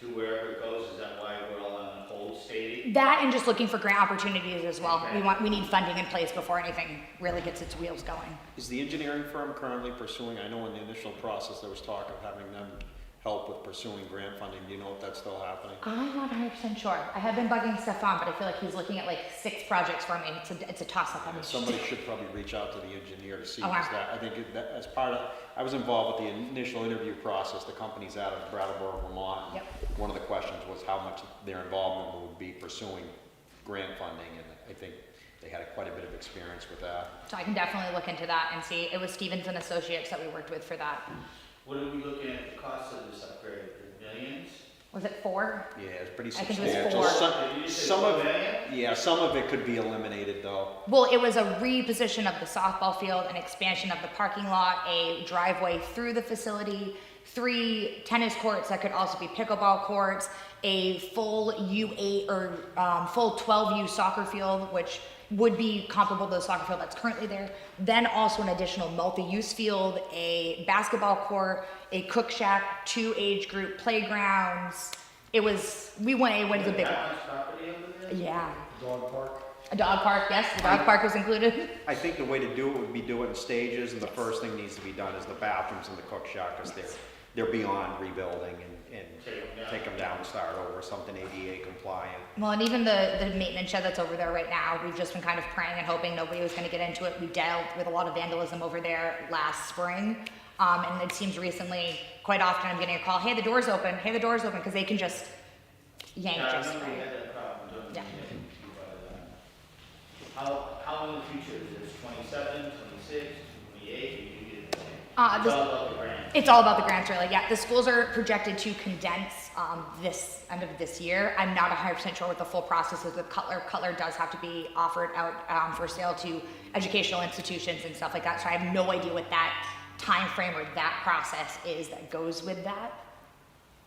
do wherever it goes. Is that why we're all on hold stating? That and just looking for grant opportunities as well. Okay. We need funding in place before anything really gets its wheels going. Is the engineering firm currently pursuing, I know in the initial process there was talk of having them help with pursuing grant funding. Do you know if that's still happening? I'm not 100% sure. I have been bugging Stefan, but I feel like he's looking at like 6 projects for me. It's a toss-up. I mean, Somebody should probably reach out to the engineer to see, Okay. because that, I think that as part of, I was involved with the initial interview process. The company's out of Brattleboro, Vermont. Yep. One of the questions was how much their involvement would be pursuing grant funding, and I think they had quite a bit of experience with that. So I can definitely look into that and see. It was Stevens and Associates that we worked with for that. What are we looking at the cost of this upgrade? Millions? Was it 4? Yeah, it's pretty I think it was substantial. 4. Some of it could be eliminated though. Well, it was a reposition of the softball field, an expansion of the parking lot, a driveway through the facility, 3 tennis courts that could also be pickleball courts, a full U8 or full 12U soccer field, which would be comparable to the soccer field that's currently there. Then also an additional multi-use field, a basketball court, a cook shack, 2 age group playgrounds. We went a big one. Yeah. Dog park. A dog park, yes, the dog park was included. I think the way to do it would be do it in stages, and the first thing needs to be done is the bathrooms and the cook shack, because they're beyond rebuilding, and take them down and start over, something ADA compliant. Well, and even the maintenance shed that's over there right now, we've just been kind of praying and hoping nobody was gonna get into it. We dealt with a lot of vandalism over there last spring. And it seems recently, quite often I'm getting a call, hey, the door's open, because they can just yank just right. Yeah. How in the future, is this 27, 26, 28, It's all about the grant? It's all about the grants, really. Yeah, the schools are projected to condense this end of this year. I'm not 100% sure what the full process is with Cutler. Cutler does have to be offered out for sale to educational institutions and stuff like that. So I have no idea what that time frame or that process is that goes with that.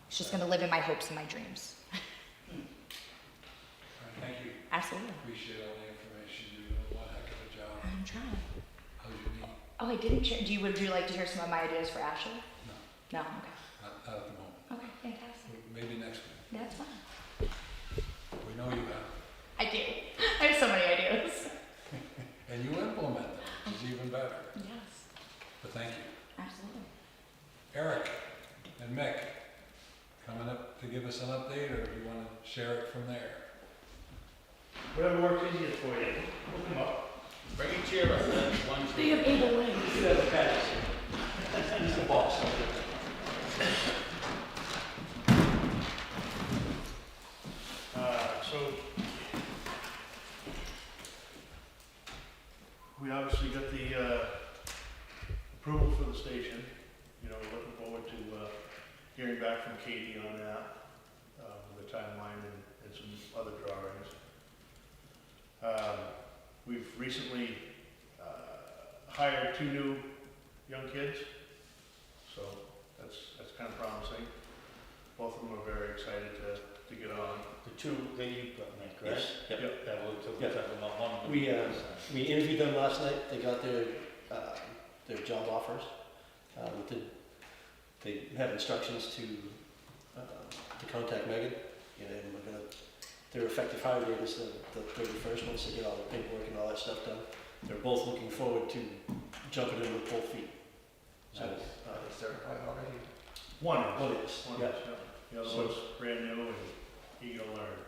It's just going to live in my hopes and my dreams. All right, thank you. Absolutely. Appreciate all the information. You do one heck of a job. I'm trying. How's your knee? Oh, I didn't share. Would you like to hear some of my ideas for Ashlee? No, No? Okay. not at the moment. Okay, fantastic. Maybe next week. That's fine. We know you have. I do. I have so many ideas. And you implement them, which is even better. Yes, But thank you. absolutely. Eric and Mick, coming up to give us an update, or do you want to share it from there? Whatever works easiest for you. Hook 'em up. Bring a chair up, then, one They have able legs. He's the boss. So, we obviously got the approval for the station. You know, we're looking forward to hearing back from Katie on that, with the timeline and some other drawings. We've recently hired 2 new young kids, so that's kind of promising. Both of them are very excited to get on. The 2 that you put in, correct? Yep. That we'll talk Yep. about one of them. We interviewed them last night, they got their job offers. They have instructions to contact Megan, and their effective hire date is the 31st, once they get all the paperwork and all that stuff done. They're both looking forward to jumping in with both feet. So, Are they certified already? One is. one is, One yeah. is, yeah. The other So- one's brand new and eager to learn.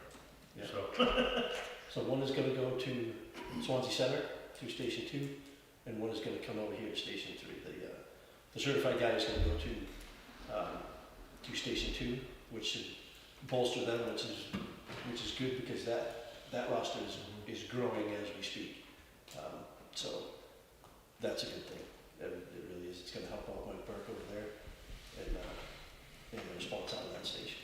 Yeah. So, So one is gonna go to Swanzey Center, to Station 2, and one is gonna come over here to Station 3. The certified guy is gonna go to Station 2, which should bolster them, which is good, because that roster is growing as we speak. So that's a good thing. It really is. It's gonna help out Mike Burke over there, and the response out of that station.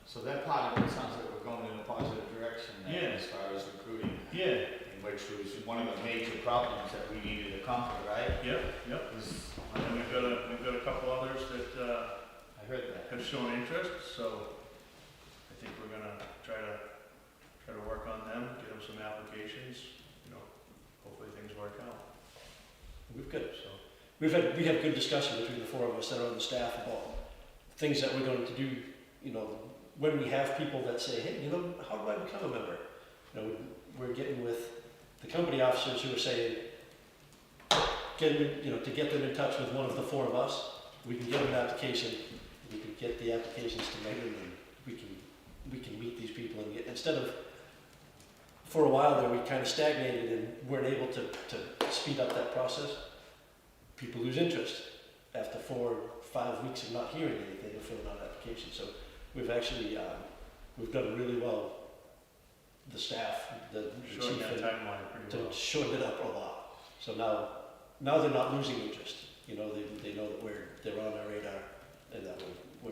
So that part of it sounds like we're going in a positive direction then, Yeah. as far as recruiting, yeah, which was one of the major problems that we needed to conquer, right? yep. Is- And we've got a couple others that I heard that. have shown interest, so I think we're gonna try to work on them, get them some applications, hopefully things work out. We have good discussion between the 4 of us that are on the staff about things that we're going to do, when we have people that say, hey, how do I become a member? We're getting with the company officers who are saying, to get them in touch with one of the 4 of us, we can get them an application, we can get the applications to Megan, and we can meet these people and instead of, for a while there, we kind of stagnated and weren't able to speed up that process. People lose interest after 4 or 5 weeks of not hearing anything or filling out applications. So we've actually, we've done really well, the staff, the Shorten chief, that timeline pretty to well. shorten it up a lot. So now they're not losing interest. They know that they're on our radar and that we're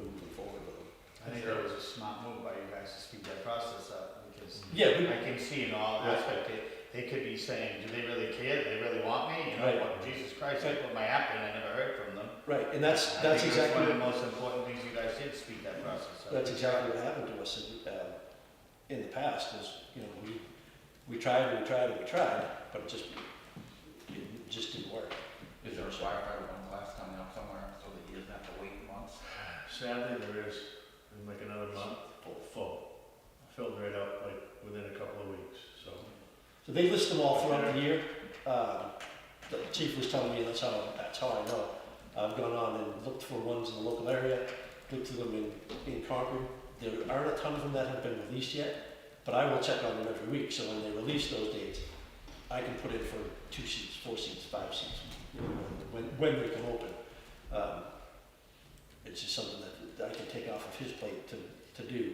Yeah, I can see in all aspects, they could be saying, do they really care, do they really want me, you know, Right. what, Jesus Christ, I put my app in, I never heard from them. right, and that's I think exactly, one of the most important things you guys did, speed that process up. that's exactly what happened to us in the past, is, you know, we tried, but it just didn't work. Is there a firefighter one class coming up somewhere so that he doesn't have to wait months? Sadly, there is, in like another month, full. Filled right up, like, within a couple of weeks, so. So they list them all throughout the year. The chief was telling me that's how I know. I've gone on and looked for ones in the local area, looked through them in Concord. There aren't a ton of them that have been released yet, but I will check on them every week. So when they release those dates, I can put in for 2 seats, 4 seats, 5 seats, you know, when they come open. It's just something that I can take off of his plate to do.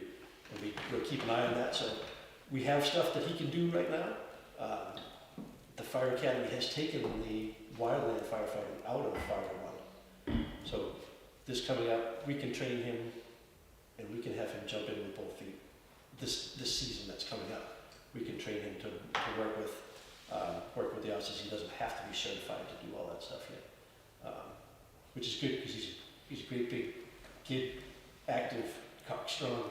And we'll keep an eye on that. So we have stuff that he can do right now. The Fire Academy has taken the wildland firefighting out of Fire One. So this coming up, we can train him and we can have him jump in with both feet. This season that's coming up, we can train him to work with the officers. He doesn't have to be certified to do all that stuff yet, which is good because he's a great big kid, active, cock-strong,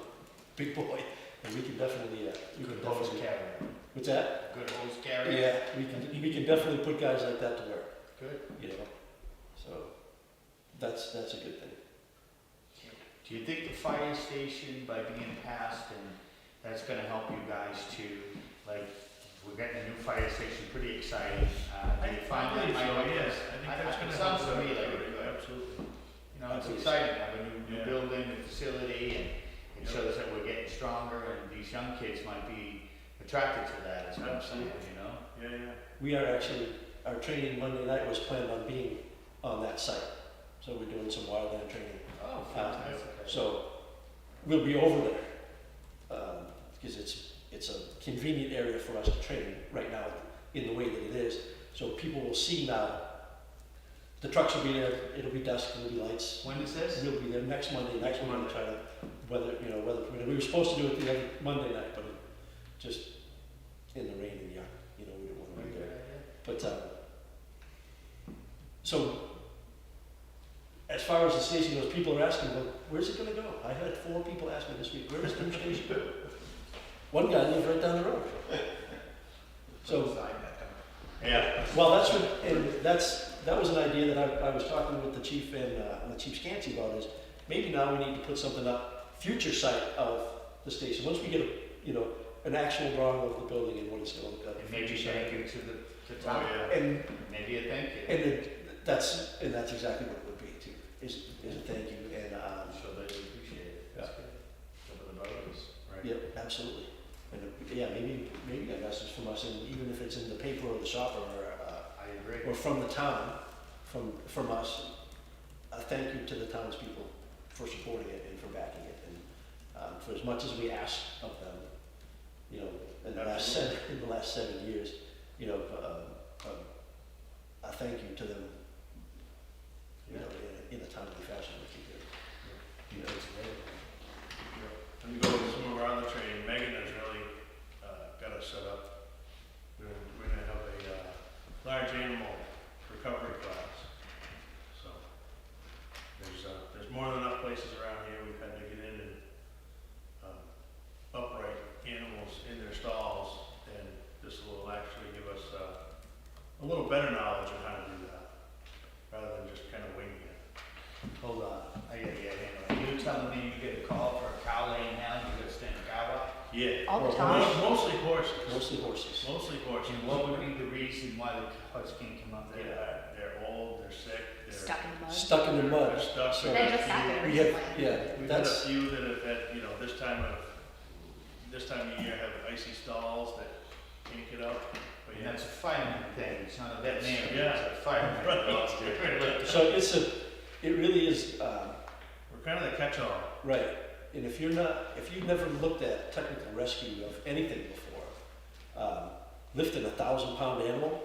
big boy, and we can definitely Good hose carrier. What's that? Good hose carrier. Yeah, we can definitely put guys like that to work. Good. You know, so that's a good thing. Do you think the fire station, by being passed, and that's gonna help you guys to, like, we're getting a new fire station, pretty exciting. Do you find that might help us? I think that's gonna It help. sounds to me like, Absolutely. you know, it's exciting, to have a new Yeah. building, new facility, and it Yep. shows that we're getting stronger, and these young kids might be attracted to that as well, Absolutely. you know? Yeah. We are actually, our training Monday night was planned on being on that site. So we're doing some wildland training. Oh, fantastic. So we'll be over there, because it's a convenient area for us to train right now in the way that it is. So people will see now, the trucks will be there, it'll be dusk, it'll be lights. When is this? We'll be there next Monday, try to, weather permitting. We were supposed to do it the other Monday night, but it just in the rain and yuck, you know, we didn't want to be there. But, so, as far as the station goes, people are asking, well, where's it gonna go? I had 4 people ask me this week, where is the new station go? One guy lived right down the road. So, Yeah. well, that was an idea that I was talking with the chief and Chief Scancy about, is maybe now we need to put something up, future site of the station. Once we get an actual drawing of the building and what it's gonna look like. And maybe future thank site. you to the Oh, town. yeah. And Maybe a thank you. that's exactly what it would be too, is a thank you, and, So that you appreciate it. That's good. Some of the voters, right? yeah, absolutely. And, maybe a message from us, and even if it's in the paper or the shop I agree. or from the town, from us, a thank you to the townspeople for supporting it and for backing it, and for as much as we ask of them, you know, in the last 7 years, you know, a thank you to them, you know, in a timely fashion. I think You know, it's great. When you go to some of our other training, Megan has really got us set up. We're gonna have a large animal recovery class. So there's more than enough places around here. We've had to get in and upright animals in their stalls, and this will actually give us a little better knowledge of how to do that, rather than just kind of winging it. Hold on, I gotta get in. You telling me you get a call for a cow laying down, you gotta stand a cow up? Yeah. All the Well, time. Mostly horses. Mostly horses. Mostly horses. And what would be the reason why the horse can't come up there? They're old, they're sick, they're Stuck in the mud. Stuck in the they're mud. stuck. So They just happened we have, recently. yeah, We've had a that's, few that have had, you know, this time of year have icy stalls that can't get up. But And yeah, that's a fireman thing, it's not a That's- veterinarian, yeah. it's a fireman. Right. so it really is, We're kind of the catch-all. right. And if you've never looked at technical rescue of anything before, lifting 1,000-pound animal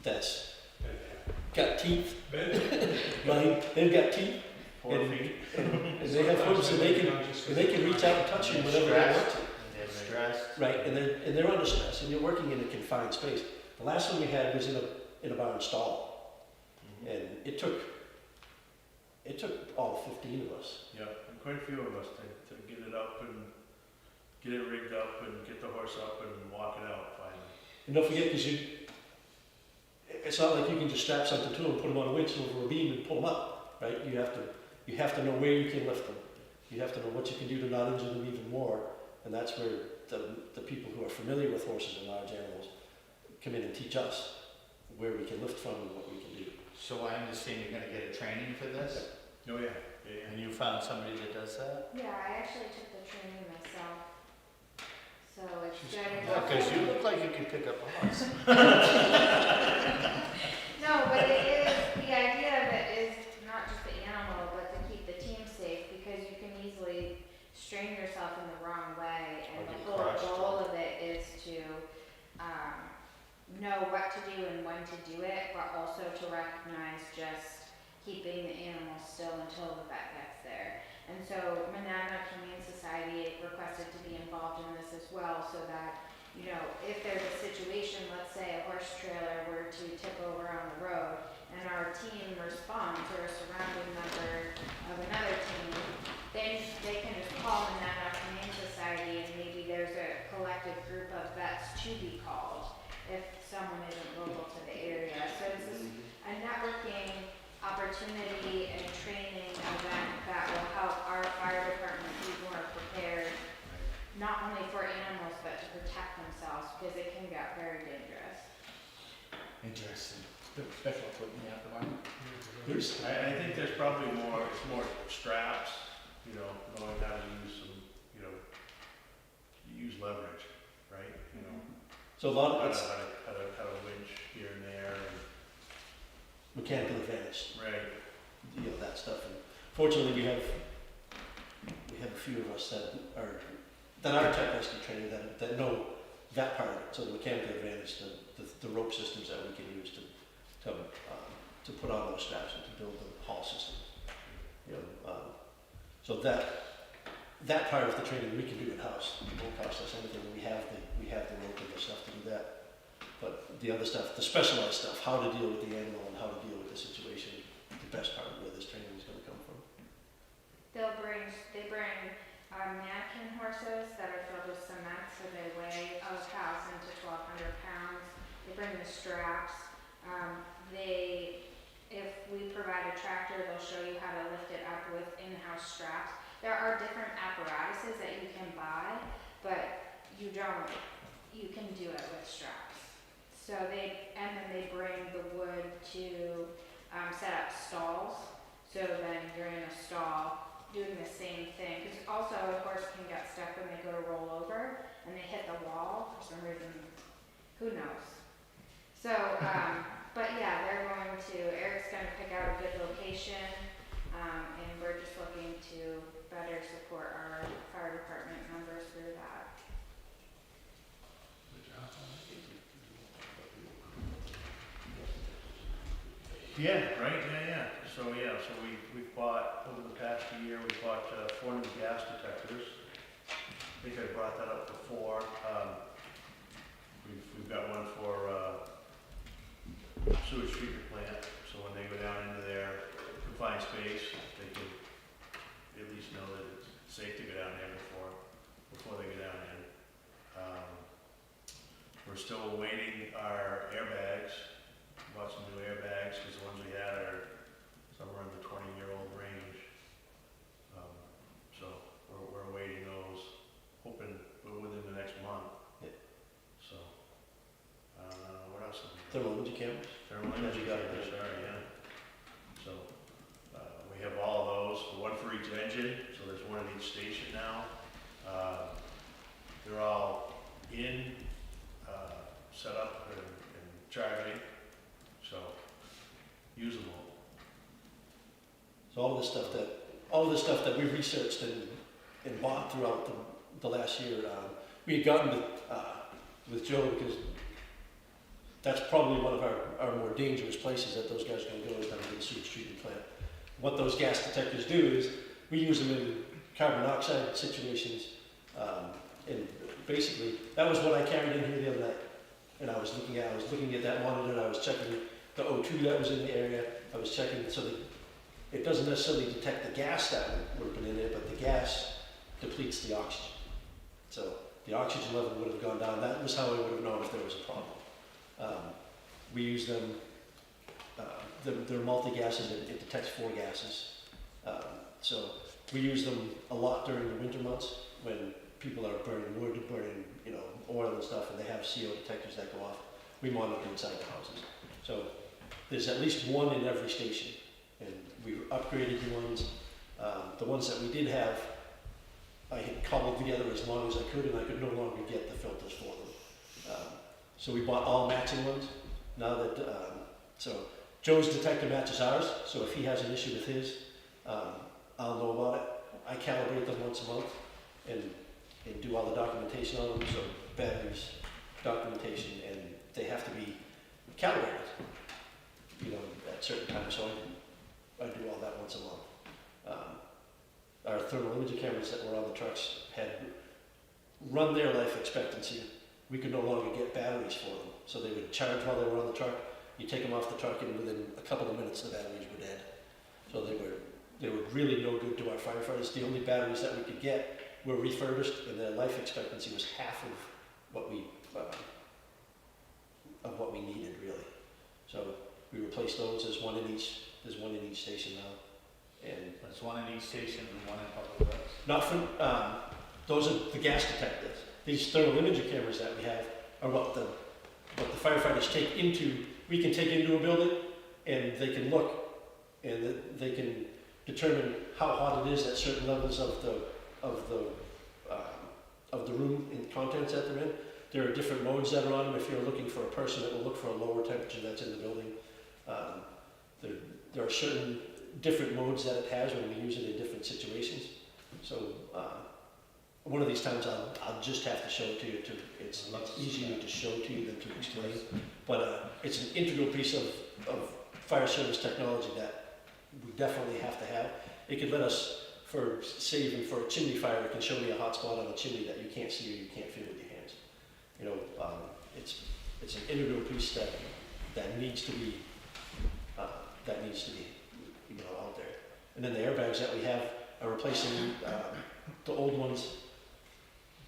that's got teeth, right? They've got teeth, 4 feet. and they have hooves, and they can reach out and touch you whenever they want to. stressed. Right, and they're under stress, and you're working in a confined space. The last one we had was in a barn stall, and it took all 15 of us. Yeah, and quite a few of us to get it up and get it rigged up and get the horse up and walk it out finally. And don't forget, because it's not like you can just strap something to them, put them on a winch over a beam and pull them up, right? You have to know where you can lift them. You have to know what you can do to not injure them even more, and that's where the people who are familiar with horses and large animals come in and teach us where we can lift from and what we can do. So I understand you're gonna get a training for this? Oh, yeah, yeah, And you found somebody that does that? Yeah, I actually took the training myself. So it's She's good. Yeah, because you look like you can pick up a horse. No, but it is, the idea of it is not just the animal, but to keep the team safe, because you can easily strain yourself in the wrong way, and Or the get whole crushed. goal of it is to know what to do and when to do it, but also to recognize just keeping the animal still until the vet gets there. And so Monadnock Humane Society requested to be involved in this as well, so that, you know, if there's a situation, let's say a horse trailer were to tip over on the road, and our team responds, or a surrounding member of another team, then they can just call Monadnock Humane Society, and maybe there's a collective group of vets to be called if someone isn't local to the area. So this is a networking opportunity and training event that will help our fire department be more prepared, not only for animals, but to protect themselves, because it can get very dangerous. Interesting. Special equipment you have to buy? I think there's probably more straps, you know, knowing how to use some, you know, use leverage, right? You know, So a lot how of it's to winch here and there, and, mechanical advantage, right. you know, that stuff. And fortunately, we have a few of us that are tech rescue training that know that part of it. So the mechanical advantage, the rope systems that we can use to put on those straps and to build the haul systems. You know, so that part of the training we can do in house. It won't cost us anything. We have the rope and the stuff to do that. But the other stuff, the specialized stuff, how to deal with the animal and how to deal with the situation, the best part of where this training is going to come from. They bring mannequin horses that are filled with cement, so they weigh 1,000 to 1,200 pounds. They bring the straps. If we provide a tractor, they'll show you how to lift it up with in-house straps. There are different apparatuses that you can buy, but you can do it with straps. So then they bring the wood to set up stalls. So then you're in a stall doing the same thing. Because also a horse can get stuck when they go to roll over and they hit the wall for some reason. Who knows? So, but yeah, Eric's going to pick out a good location, and we're just looking to better support our fire department members through that. Yeah, right, yeah. So we've bought, over the past year, we bought 4 new gas detectors. I think I brought that up before. We've got one for sewage treatment plant, so when they go down into their confined space, they can at least know that it's safe to go down there before they go down in. We're still awaiting our airbags. Bought some new airbags, because the ones we had are somewhere in the 20-year-old range. So we're awaiting those, hoping within the next month. Yeah. So, what else? Thermal imaging cameras. Thermal Yeah, imaging you got it. cameras, sorry, yeah. So, we have all of those, one for each engine, so there's one in each station now. They're all set up and charging, so usable. So all this stuff that we researched and bought throughout the last year, we had gotten with Joe, because that's probably one of our more dangerous places that those guys are going to go, is down to the sewage treatment plant. What those gas detectors do is we use them in carbon monoxide situations, And basically, that was what I carried in here the other night. And I was looking at that monitor, and I was checking the O2 that was in the area. I was checking so that it doesn't necessarily detect the gas that would have been in there, but the gas depletes the oxygen. So the oxygen level would have gone down. That was how I would have known if there was a problem. We use them, they're multi-gases, it detects 4 gases. So we use them a lot during the winter months when people are burning wood, burning oil and stuff, and they have CO detectors that go off. We monitor inside the houses. So there's at least one in every station, and we upgraded the ones. The ones that we did have, I had cobbled together as long as I could, and I could no longer get the filters for them. So we bought all Mattson ones. Now that so Joe's detector matches ours, so if he has an issue with his, I'll know about it. I calibrate them once a month and do all the documentation on them, so batteries, documentation, and they have to be calibrated, at certain times, so I do all that once a month. Our thermal imaging cameras that were on the trucks had run their life expectancy. We could no longer get batteries for them, so they would charge while they were on the truck. You take them off the truck, and within a couple of minutes, the batteries were dead. So they were really no good to our firefighters. The only batteries that we could get were refurbished, and their life expectancy was half of what we needed, really. So we replaced those. There's one in each station now, and There's one in each station and one in Public Works. not for those are the gas detectors. These thermal imaging cameras that we have are what the firefighters take into. We can take into a building, and they can look, and they can determine how hot it is at certain levels of the room and contents that they're in. There are different modes that are on them. If you're looking for a person, it will look for a lower temperature that's in the building. There are certain different modes that it has when we use it in different situations. So one of these times I'll just have to show it to you. It's easier to show to you than to explain. But it's an integral piece of fire service technology that we definitely have to have. It could let us, even for a chimney fire, it can show me a hot spot on a chimney that you can't see or you can't feel with your hands. It's an integral piece that needs to be out there. And then the airbags that we have are replacing the old ones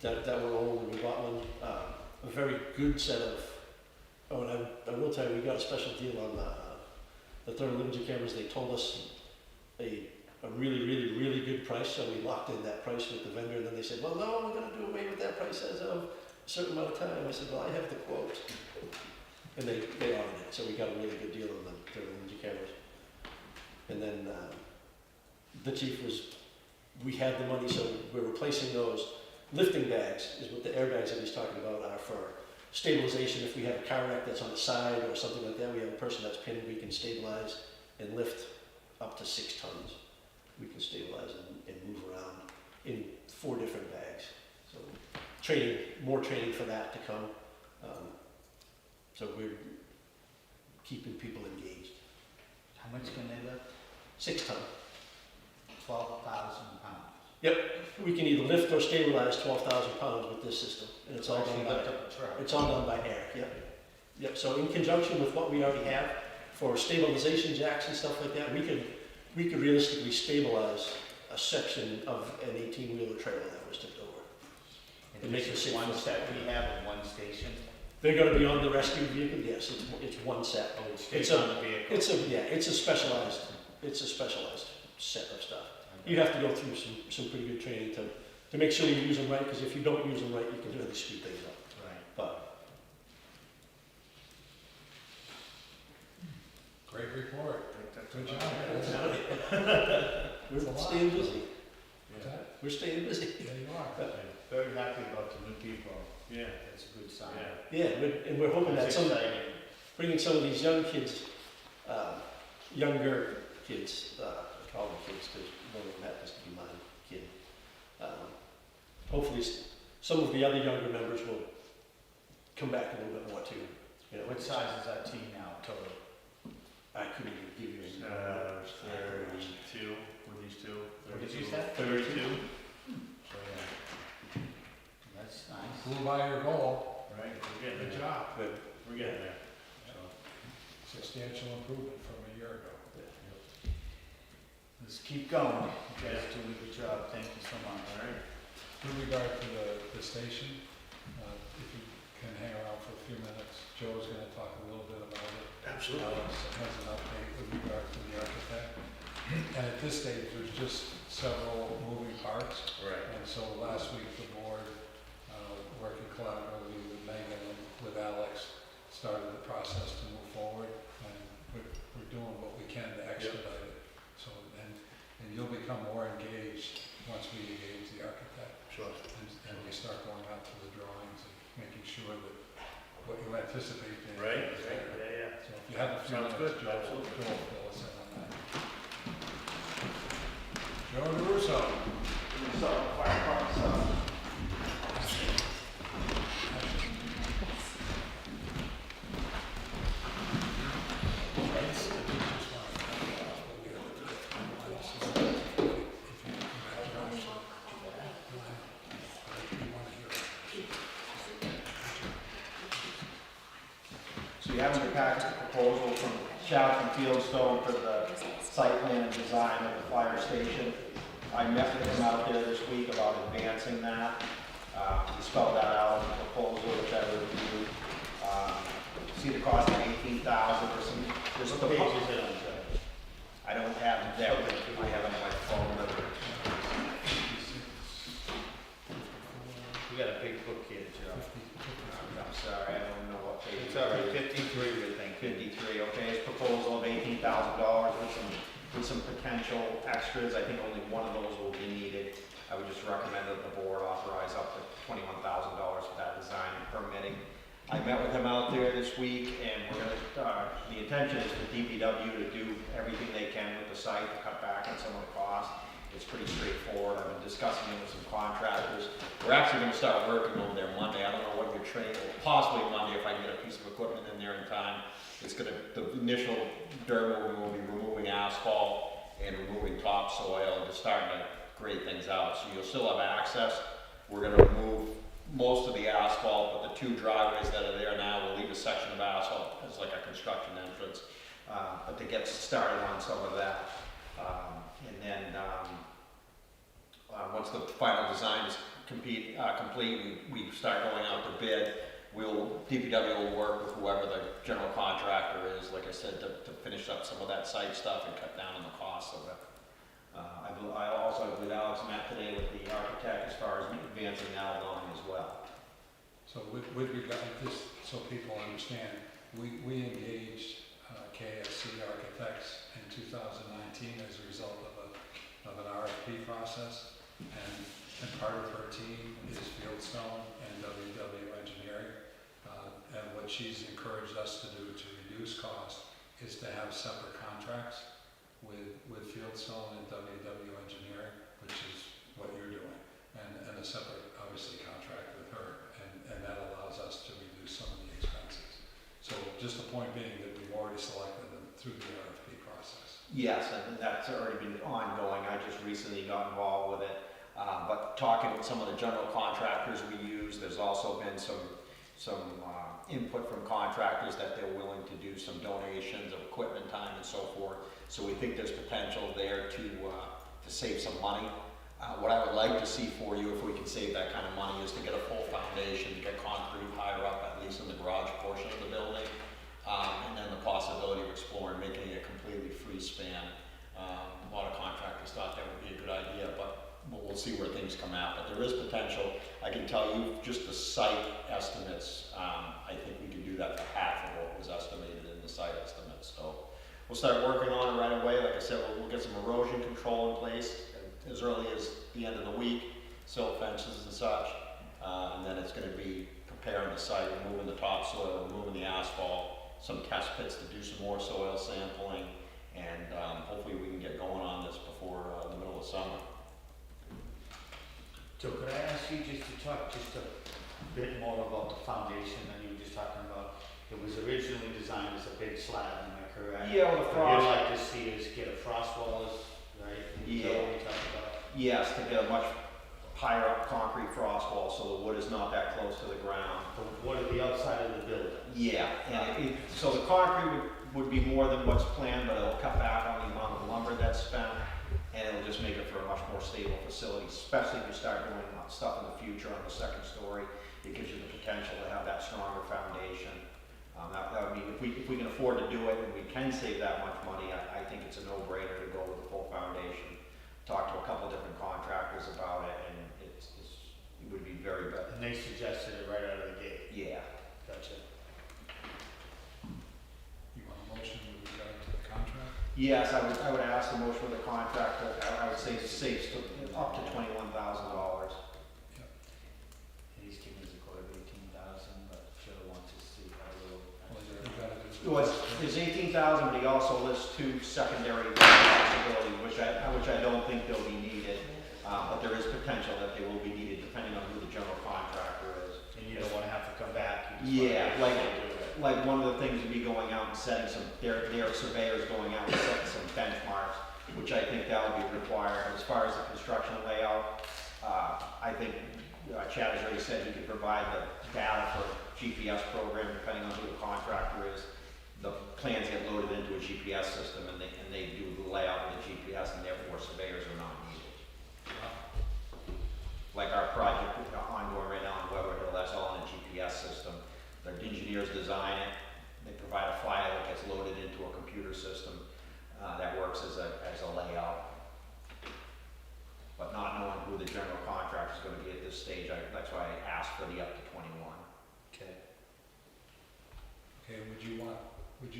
that were old when we bought one. A very good set of. Oh, and I will tell you, we got a special deal on the thermal imaging cameras. They told us a really, really, really good price, so we locked in that price with the vendor, and then they said, well, no, we're going to do away with that price as of a certain amount of time. I said, well, I have the quote. And they honored it, so we got a really good deal on the thermal imaging cameras. And then the chief we had the money, so we're replacing those. Lifting bags is what the airbags that he's talking about are for stabilization. If we have a car wreck that's on the side or something like that, we have a person that's pinned, we can stabilize and lift up to 6 tons. We can stabilize and move around in 4 different bags. So more training for that to come. So we're keeping people engaged. How much can they lift? 6 tons. 12,000 pounds. Yep, we can either lift or stabilize 12,000 pounds with this system, and it's all done by Lift up a truck. it's all done by air. Yep. So in conjunction with what we already have for stabilization jacks and stuff like that, we could realistically stabilize a section of an 18-wheeler trailer that was tipped over. And make this it is one 6 set we have at one station? They're going to be on the rescue vehicle. Yes, it's one set. Oh, it stays It's on the vehicle? It's a specialized set of stuff. You have to go through some pretty good training to make sure you use them right, because if you don't use them right, you can really screw things up. Right. But Great report. Good job. we're staying busy. Yeah. We're staying busy. There you are. Very happy about the new people. Yeah. That's a good sign. Yeah, and we're hoping that That's some exciting. bringing some of these young kids, younger kids, I call them kids because one of them happens to be my kid. Hopefully, some of the other younger members will come back a little bit more too. What size is our team now total? I couldn't even give you any. 32 with these two. What did you say? 32. So, yeah. That's flew by your goal. Right, we're getting Good there. job. Good. We're getting there. Substantial improvement from a year ago. Let's keep going. You guys are doing a good job. Thank you so much. All right. With regard to the station, if you can hang around for a few minutes, Joe's gonna talk a little bit about it. Absolutely. Alex has an update with regard to the architect. And at this stage, there's just several moving parts. Right. And so last week, the board, working collaboratively with Megan and with Alex, started the process to move forward. And we're doing what we can to expedite it. So, and you'll become more engaged once we engage the architect. Sure. And we start going out to the drawings and making sure that what you anticipate being. Right, is right, there. yeah, yeah. So if you have a few Sounds minutes, good, Joe, absolutely. Joe will fill us in on that. Joe DiRusso. Fire department, So you have in your packet a proposal from Chatham Fieldstone for the site plan and design of the fire station. I met with him out there this week about advancing that. He spelled that out in the proposal, which I reviewed. See the cost of $18,000 for some, there's What the, page is it on, Joe? I don't have it there, but I have it on my phone. We got a big book here, Joe. I'm sorry, I don't know what page. It's all right, 53, I think. 53, okay, his proposal of $18,000 with some potential extras. I think only one of those will be needed. I would just recommend that the board authorize up to $21,000 for that design and permitting. I met with him out there this week, and we're gonna, the intention is for DPW to do everything they can with the site to cut back on some of the costs. It's pretty straightforward. I've been discussing it with some contractors. We're actually gonna start working over there Monday. I don't know what your trade, possibly Monday if I can get a piece of equipment in there in time. It's gonna, the initial dirt moving will be removing asphalt and removing topsoil and just starting to grade things out. So you'll still have access. We're gonna remove most of the asphalt, but the two driveways that are there now will leave a section of asphalt as like a construction entrance. But to get started on some of that. And then, once the final design is complete, we start going out to bid. DPW will work with whoever the general contractor is, like I said, to finish up some of that site stuff and cut down on the cost of it. I also, with Alex, met today with the architect as far as advancing that along as well. So with regard to this, so people understand, we engaged KSC Architects in 2019 as a result of an RFP process, and part of her team is Fieldstone and WW Engineering, and what she's encouraged us to do to reduce cost is to have separate contracts with Fieldstone and WW Engineering, which is what you're doing, and a separate, obviously, contract with her, and that allows us to reduce some of the expenses. So just the point being that we've already selected them through the RFP process. Yes, and that's already been ongoing. I just recently got involved with it. But talking with some of the general contractors we use, there's also been some input from contractors that they're willing to do some donations of equipment time and so forth. So we think there's potential there to save some money. What I would like to see for you, if we can save that kind of money, is to get a full foundation, to get concrete higher up, at least in the garage portion of the building. And then the possibility of exploring making it a completely free span. A lot of contractors thought that would be a good idea, but we'll see where things come out. But there is potential. I can tell you just the site estimates, I think we can do that for half of what was estimated in the site estimates. So we'll start working on it right away. Like I said, we'll get some erosion control in place as early as the end of the week, silt fences and such. And then it's going to be preparing the site, removing the topsoil, removing the asphalt, some test pits to do some more soil sampling, and hopefully we can get going on this before the middle of summer. So could I ask you just to talk just a bit more about the foundation that you were just talking about? It was originally designed as a big slab, am I correct? Yeah, with a What frost. you'd like to see is get a frost wall, right? Is that what Yeah. we talked about? Yes, to get a much higher up concrete frost wall, so the wood is not that close to the ground. What are the outside of the building? Yeah, and so the concrete would be more than what's planned, but it'll cut back on the amount of lumber that's spent, and it'll just make it for a much more stable facility, especially if you start doing stuff in the future on the second story. It gives you the potential to have that stronger foundation. That would mean if we can afford to do it and we can save that much money, I think it's a no-brainer to go with the full foundation. Talked to a couple different contractors about it, and it would be very good. And they suggested it right out of the gate. Yeah. Gotcha. You want a motion with regard to the contract? Yes, I would ask the motion of the contractor, I would say safe up to $21,000. He's giving us a quote of 18,000, but Joe wants to see how little. Well, you gotta do- It was, there's 18,000, but he also lists 2 secondary possibilities, which I don't think they'll be needed. But there is potential that they will be needed depending on who the general contractor is. And you don't wanna have to come back. You just wanna Yeah, make like, sure you do it. like one of the things would be going out and setting some, their surveyors going out and setting some benchmarks, which I think that would be required. As far as the construction layout, I think Chad has already said he could provide the data for GPS program depending on who the contractor is. The plans get loaded into a GPS system and they do the layout of the GPS, and therefore surveyors are not needed. Like our project ongoing right now in Weber Hill, that's all in a GPS system. The engineers design it, they provide a file that gets loaded into a computer system that works as a layout. But not knowing who the general contractor is going to be at this stage, that's why I asked for the up to 21. Okay. Okay, would you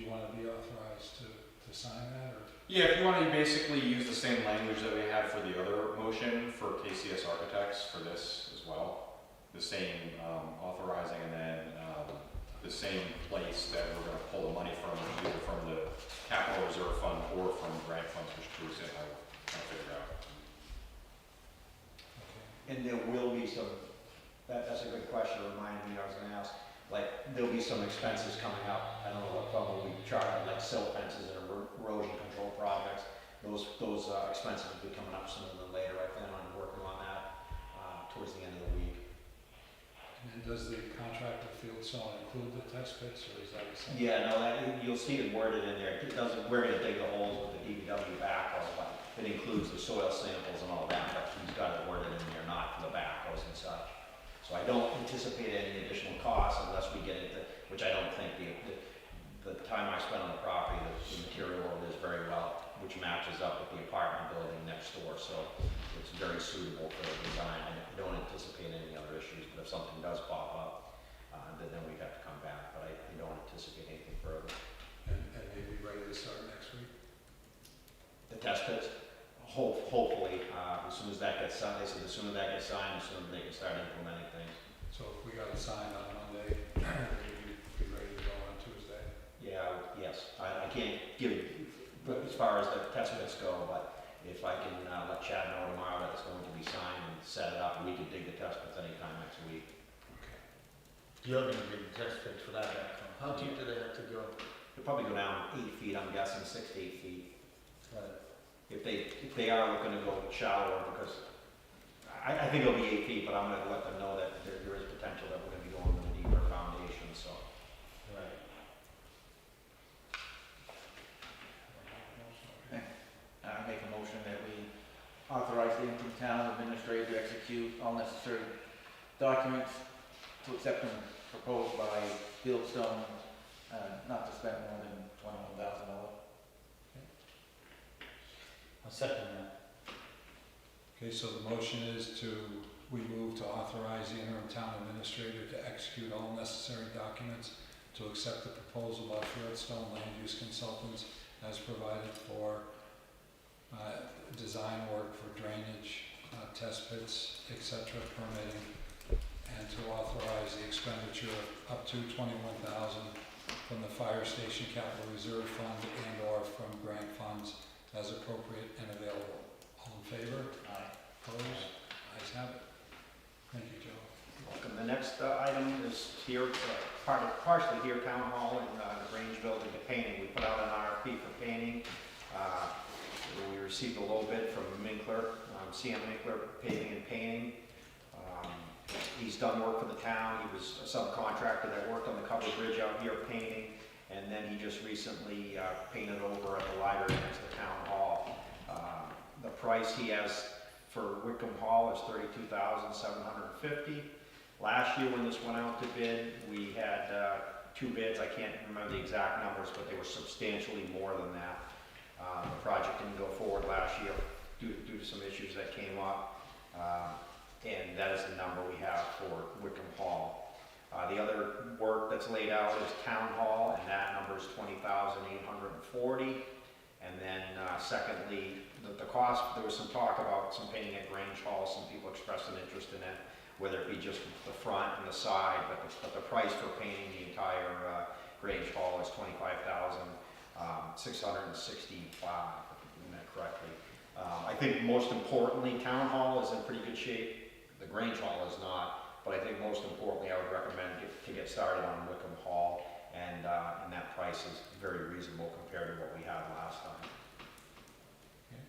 want to be authorized to sign that, or? Yeah, if you want to basically use the same language that we had for the other motion for KCS Architects for this as well, the same authorizing, and then the same place that we're going to pull the money from, either from the capital reserve fund or from grant funds, which Bruce said I will figure out. Okay. And there will be some, that's a good question, reminded me, I was gonna ask, like, there'll be some expenses coming up. I don't know what probably we charge, like silt fences and erosion control projects. Those expenses will be coming up sooner than later. I plan on working on that towards the end of the week. And does the contractor field song include the test pits, or is that the same? Yeah, no, you'll see it worded in there. It doesn't, we're gonna dig the holes with the DPW backhoe, but it includes the soil samples and all that, but he's got it worded in there, not for the backhoes and such. So I don't anticipate any additional costs unless we get into, which I don't think, the time I spent on the property, the material world is very well, which matches up with the apartment building next door, so it's very suitable for the design. I don't anticipate any other issues, but if something does pop up, then we'd have to come back, but I don't anticipate anything further. And they'd be ready to start next week? The test pits, hopefully, as soon as that gets signed, they said as soon as that gets signed, as soon as they can start implementing things. So if we got it signed on Monday, we'd be ready to go on Tuesday? Yeah, yes, I can't give, but as far as the test pits go, but if I can let Chad know tomorrow that it's going to be signed and set it up, we can dig the test pits anytime next week. Okay. You're gonna be the test pits for that backhoe. How deep do they have to go? They'll probably go down 8 feet, I'm guessing 6 to 8 feet. Right. If they are looking to go shallower, because I think it'll be 8 feet, but I'm gonna let them know that there is potential that we're gonna be going with a deeper foundation, so. Right. I make a motion that we authorize the interim town administrator to execute all necessary documents to accept them proposed by Fieldstone, not to spend more than $21,000. I'll second that. Okay, so the motion is we move to authorize the interim town administrator to execute all necessary documents to accept the proposal by Fieldstone Land Use Consultants as provided for design work for drainage, test pits, etc., permitting, and to authorize the expenditure of up to $21,000 from the fire station capital reserve fund and/or from grant funds as appropriate and available. All in favor? Aye. Opposed? Ayes have it. Thank you, Joe. Welcome. The next item is here, partially here, Town Hall and the Grange Building, the painting. We put out an RFP for painting. We received a low bid from Minkler, CM Minkler Paving and Painting. He's done work for the town. He was a subcontractor that worked on the covered bridge out here painting, and then he just recently painted over at the library next to town hall. The price he has for Wickham Hall is $32,750. Last year when this went out to bid, we had 2 bids. I can't remember the exact numbers, but they were substantially more than that. The project didn't go forward last year due to some issues that came up. And that is the number we have for Wickham Hall. The other work that's laid out is Town Hall, and that number is $20,840. And then secondly, the cost, there was some talk about some painting at Grange Hall. Some people expressed an interest in it, whether it be just the front and the side, but the price for painting the entire Grange Hall is $25,665, if I'm doing that correctly. I think most importantly, Town Hall is in pretty good shape. The Grange Hall is not, but I think most importantly, I would recommend to get started on Wickham Hall, and that price is very reasonable compared to what we had last time. Okay.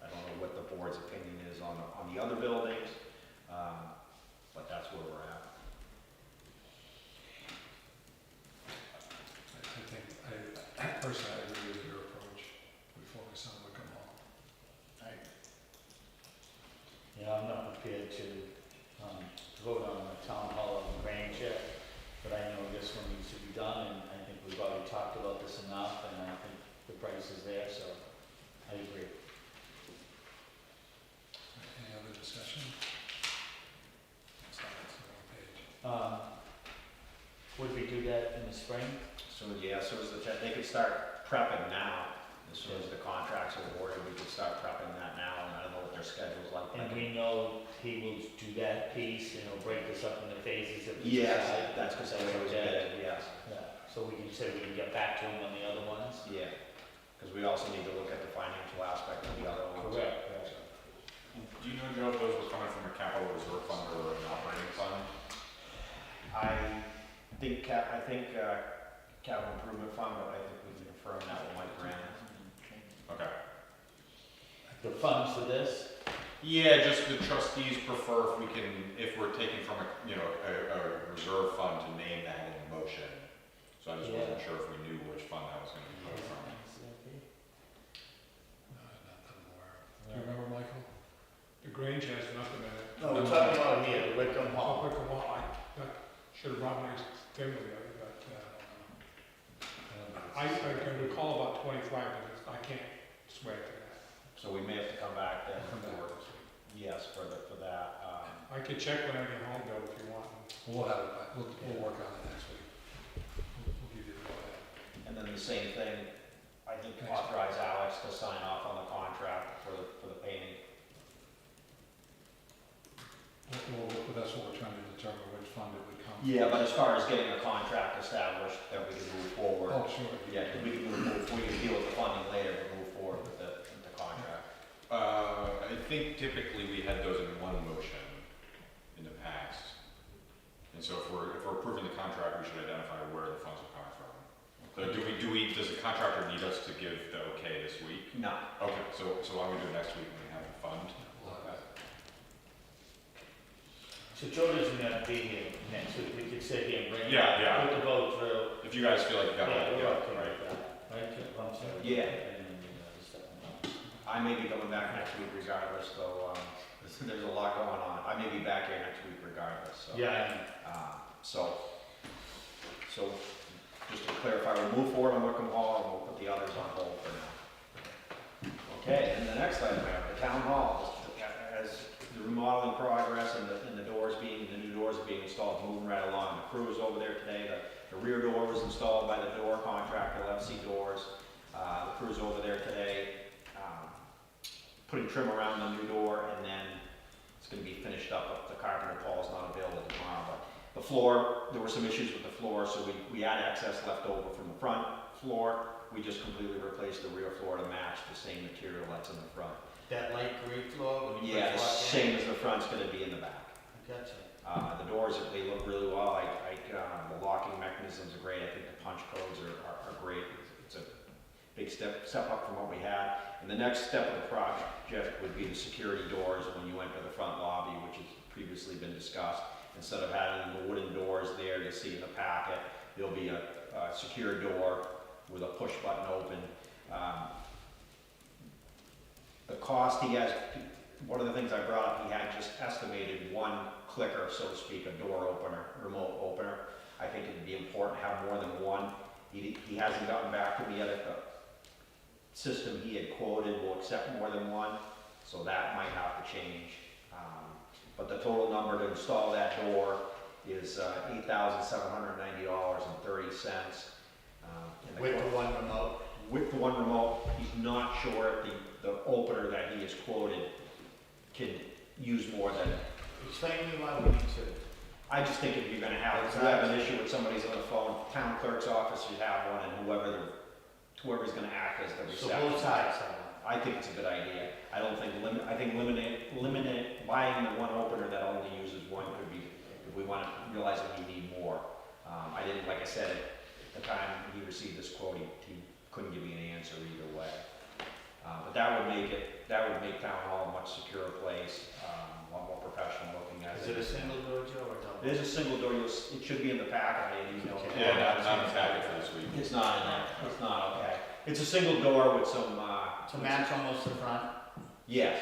I don't know what the board's opinion is on the other buildings, but that's where we're at. I personally agree with your approach. We focus on Wickham Hall. I'm not prepared to vote on the town hall of Grange yet, but I know this one needs to be done, and I think we've already talked about this enough, and I think the price is there, so I agree. Any other discussion? That's on the page. Would we do that in the spring? So they could start prepping now. As soon as the contracts are awarded, we could start prepping that now, and I don't know what their schedule's like. And we know he will do that piece, and he'll break this up into phases if we Yes, decide. that's because they always bid, yes. Yeah, so we can say we can get back to him on the other ones? Yeah, because we also need to look at the financial aspect of the other ones. Correct. Do you know, Joe, if those were coming from a capital reserve fund or an operating fund? I think capital improvement fund, but I think we can confirm that with Mike Grant. Okay. The funds for this? Yeah, just the trustees prefer if we're taking from a reserve fund, to name that in motion. So I just wasn't sure if we knew which fund that was gonna be coming from. No, not that I'm aware of. Do you remember, Michael? The Grange has nothing in it. No, we're talking about here, the Wickham Oh, Hall. Wickham Hall, I should have brought my thing with me, but I can recall about 25, but I can't swear to that. So we may have to come back then. Come back. Yes, for that. I could check when I get home, though, if you want. We'll have it, we'll work on it next week. We'll give you the go-ahead. And then the same thing, I think authorize Alex to sign off on the contract for the painting. Well, that's what we're trying to determine, which fund it would come from. Yeah, but as far as getting a contract established, that we can move forward. Oh, sure. Yeah, 'cause we can deal with the funding later, but move forward with the contract. I think typically we had those in one motion in the past. And so if we're approving the contract, we should identify where the funds are coming from. So does the contractor need us to give the okay this week? No. Okay, so why don't we do it next week when we have the fund? We'll have it. So Joe doesn't have to be here next week, we could sit here and bring it. Yeah. Put the vote through. If you guys feel like you got Yeah, it, we're okay right? with that, right, I'm sorry. Yeah. And then, other stuff. I may be coming back next week regardless, though, there's a lot going on. I may be back here next week regardless, so. Yeah, So just to clarify, we'll move forward on Wickham Hall, and we'll put the others on hold for now. Okay, and the next item, we have the town hall. As the remodeling progress and the new doors are being installed, moving right along. The crew is over there today. The rear door was installed by the door contractor, FC Doors. The crew's over there today, putting trim around the new door, and then it's gonna be finished up. The carpenter Paul's not available tomorrow, but the floor, there were some issues with the floor, so we had excess left over from the front floor. We just completely replaced the rear floor to match the same material that's in the front. that light gray floor, when you Yeah, first walk in? same as the front's gonna be in the back. Gotcha. The doors, they look really well. The locking mechanisms are great. I think the punch codes are great. It's a big step up from what we had. And the next step of the project would be the security doors when you enter the front lobby, which is previously previously been discussed. Instead of having the wooden doors there you see in the packet, there'll be a secure door with a push button open. The cost he has, one of the things I brought up, he had just estimated one clicker, so to speak, a door opener, remote opener. I think it'd be important to have more than one. He hasn't gotten back to me yet if the system he had quoted will accept more than one, so that might have to change. But the total number to install that door is $8,790.30. With the one remote? With the one remote, he's not sure if the opener that he has quoted can use more than. Explain to me why we need to. I just think if you're gonna have, if you have an issue with somebody's on the phone, town clerk's office should have one, and whoever's gonna act as the So reception. both sides have one. I think it's a good idea. I don't think eliminate buying the one opener that only uses one could be, if we want to realize that we need more. I didn't, like I said, at the time he received this quote, he couldn't give me an answer either way. But that would make town hall a much secure place, a lot more professional looking at it. Is it a single door, Joe, or double? It is a single door, it should be in the packet, maybe, you know. Yeah, not in the packet for this week. It's not in there, it's not, okay. It's a single door with some, To match almost the front? yes,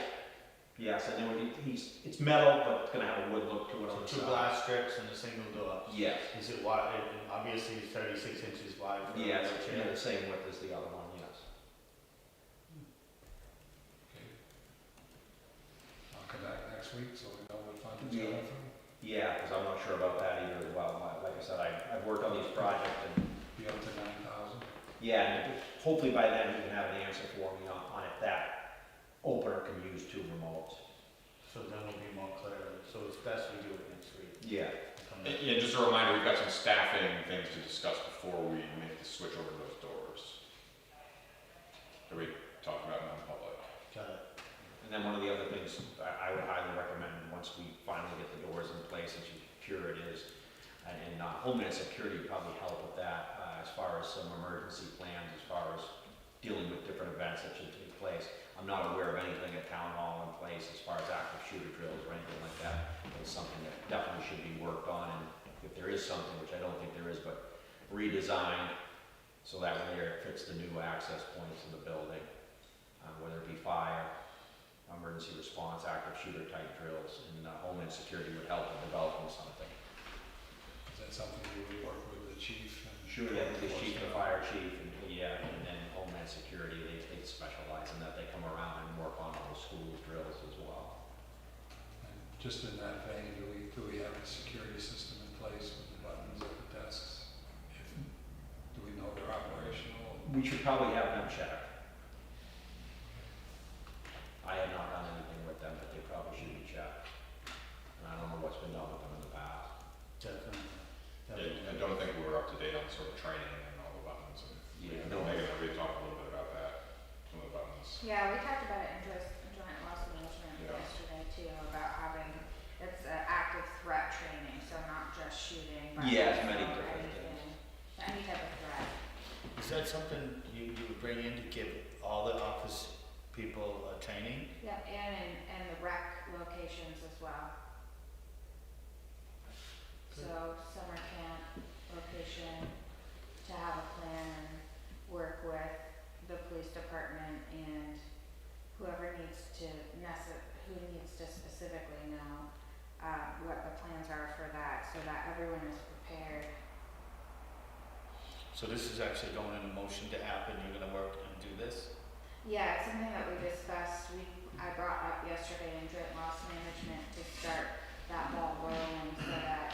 and then it's metal, but it's gonna have a wood look to it on the So two side. glass strips and a single door? Yes, Is it wide, obviously it's 36 inches wide for a yes, wheelchair? yeah, the same width as the other one, yes. Okay. I'll come back next week so we know what funds it's Yeah. going from. Yeah, because I'm not sure about that either as well. Like I said, I've worked on these projects and, Be up to 9,000. yeah, and hopefully by then we can have an answer for me on if that opener can use two remotes. So then we'll be more clear, so it's best we do it next week. Yeah. Come back. Yeah, just a reminder, we've got some staffing things to discuss before we make the switch over to those doors. That we talked about in non-public. Got it. And then one of the other things I would highly recommend, once we finally get the doors in place and secure it is, and Homeland Security would probably help with that, as far as some emergency plans, as far as dealing with different events that should take place. I'm not aware of anything at Town Hall in place as far as active shooter drills or anything like that. It's something that definitely should be worked on, and if there is something, which I don't think there is, but redesigned, so that way it fits the new access points in the building, whether it be fire, emergency response, active shooter type drills, and Homeland Security would help in developing something. Is that something you would work with the chief? Sure, yeah, the chief, the fire chief, and then Homeland Security, they specialize in that, they come around and work on all the schools drills as well. And just in that vein, do we have a security system in place with the buttons at the desks? Do we know they're operational? We should probably have them checked. I have not done anything with them, but they probably should be checked. And I don't know what's been done with them in the past. Definitely. Yeah, I don't think we're up to date on sort of training and all the buttons. And Yeah, no, Megan, we talked a little bit about that, some of the buttons. Yeah, we talked about it in joint loss management Yeah. yesterday too, about having, it's active threat training, so not just shooting, but Yeah, also many different anything, any type of threat. Is that something you would bring in to give all the office people training? Yeah, and the rec locations as well. So summer camp location, to have a plan and work with the police department and whoever needs to who needs to specifically know what the plans are for that, so that everyone is prepared. So this is actually going in a motion to happen, you're gonna work and do this? Yeah, it's something that we discussed, I brought up yesterday in joint loss management to start that ball rolling so that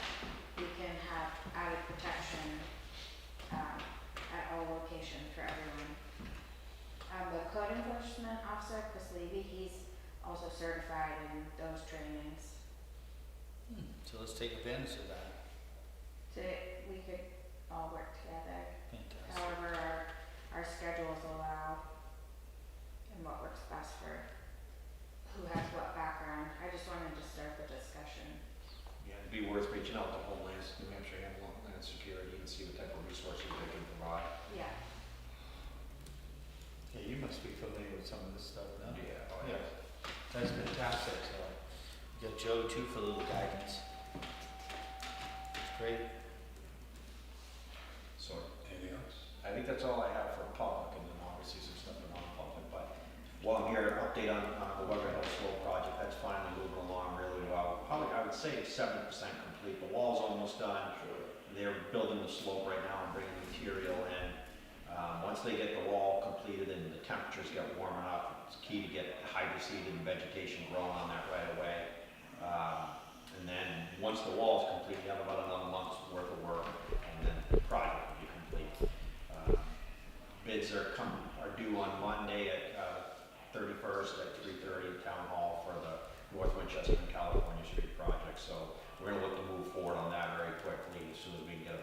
we can have added protection at all locations for everyone. The code enforcement officer, Chris Levy, he's also certified in those trainings. So let's take advantage of that. So we could all work together, Fantastic. however our schedules allow and what works best for who has what background. I just wanted to start the discussion. Yeah, it'd be worth reaching out to Homeland, New Hampshire Homeland Security and see what type of resources they can provide. Yeah. Yeah, you must be familiar with some of this stuff now. Yeah. Yeah, that's fantastic, so You got Joe too for a little guidance. It's great. So Anything else? I think that's all I have for public, and then obviously some stuff for non-public, but while I'm here, update on the Weather Hill Slope project, that's finally moving along really well. Probably, I would say it's 70% complete, the wall's almost done. They're building the slope right now and bringing material in. Once they get the wall completed and the temperatures get warm enough, it's key to get hydroseeded and vegetation growing on that right away. And then, once the wall is complete, you have about another month's worth of work, and then the project will be complete. Bids are due on Monday at 31st at 3:30 at Town Hall for the North Winchester and California Street project. So we're gonna look to move forward on that very quickly as soon as we can get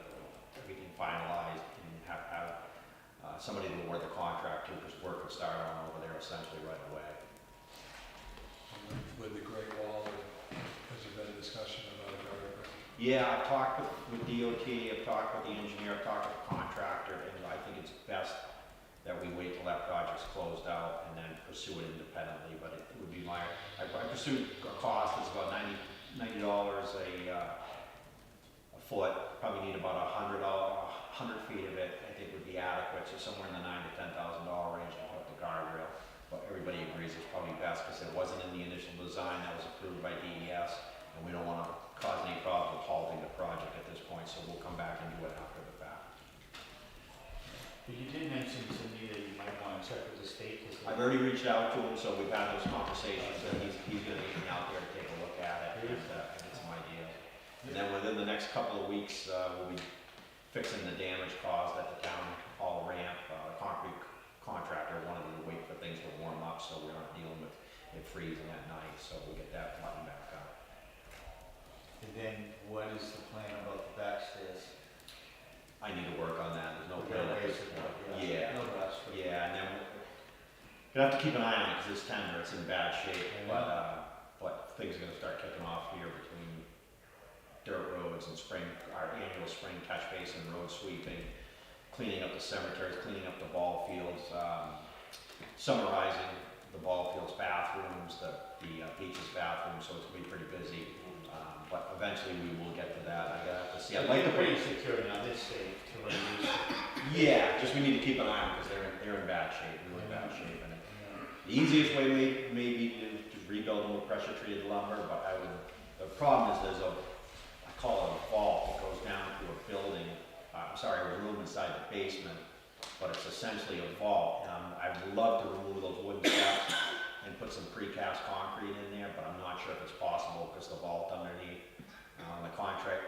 everything finalized and have somebody to award the contract to, because work would start on over there essentially right away. With the Great Wall, has there been discussion about a guardrail? Yeah, I've talked with DOT, I've talked with the engineer, I've talked with the contractor, and I think it's best that we wait till that project's closed out and then pursue it independently, but it would be I pursued a cost that's about $90 a foot, probably need about $100 feet of it, I think would be adequate, so somewhere in the $9,000 to $10,000 range to put the guardrail. But everybody agrees it's probably best, because it wasn't in the initial design that was approved by DES, and we don't want to cause any problems with halting the project at this point, so we'll come back and do it after the fact. But you did mention to me that you might want to check with the state. I've already reached out to him, so we've had those conversations, and he's gonna get me out there to take a look at it and get some ideas. And then within the next couple of weeks, we'll be fixing the damage caused at the town hall ramp. The concrete contractor wanted to wait for things to warm up, so we aren't dealing with it freezing at night, so we'll get that button back up. And then what is the plan about the backstairs? I need to work on that, there's no Yeah, plan at this ways to point. work, Yeah, No rush. but- yeah, and then we'll have to keep an eye on it, because it's tender, it's in bad shape, but things are gonna start kicking off here between dirt roads and our annual spring catch basin road sweeping, cleaning up the cemeteries, cleaning up the ball fields, summarizing the ball fields bathrooms, the beaches bathrooms, so it's gonna be pretty busy. But eventually we will get to that. I have to see. I'd like to Pretty secure now, this safe to run use. Yeah, just we need to keep an eye on them, because they're in bad shape, really bad shape. And the easiest way may be to rebuild them with pressure treated lumber, but the problem is I call it a vault that goes down to a building, a room inside the basement, but it's essentially a vault. And I'd love to remove those wooden steps and put some precast concrete in there, but I'm not sure if it's possible because the vault underneath. The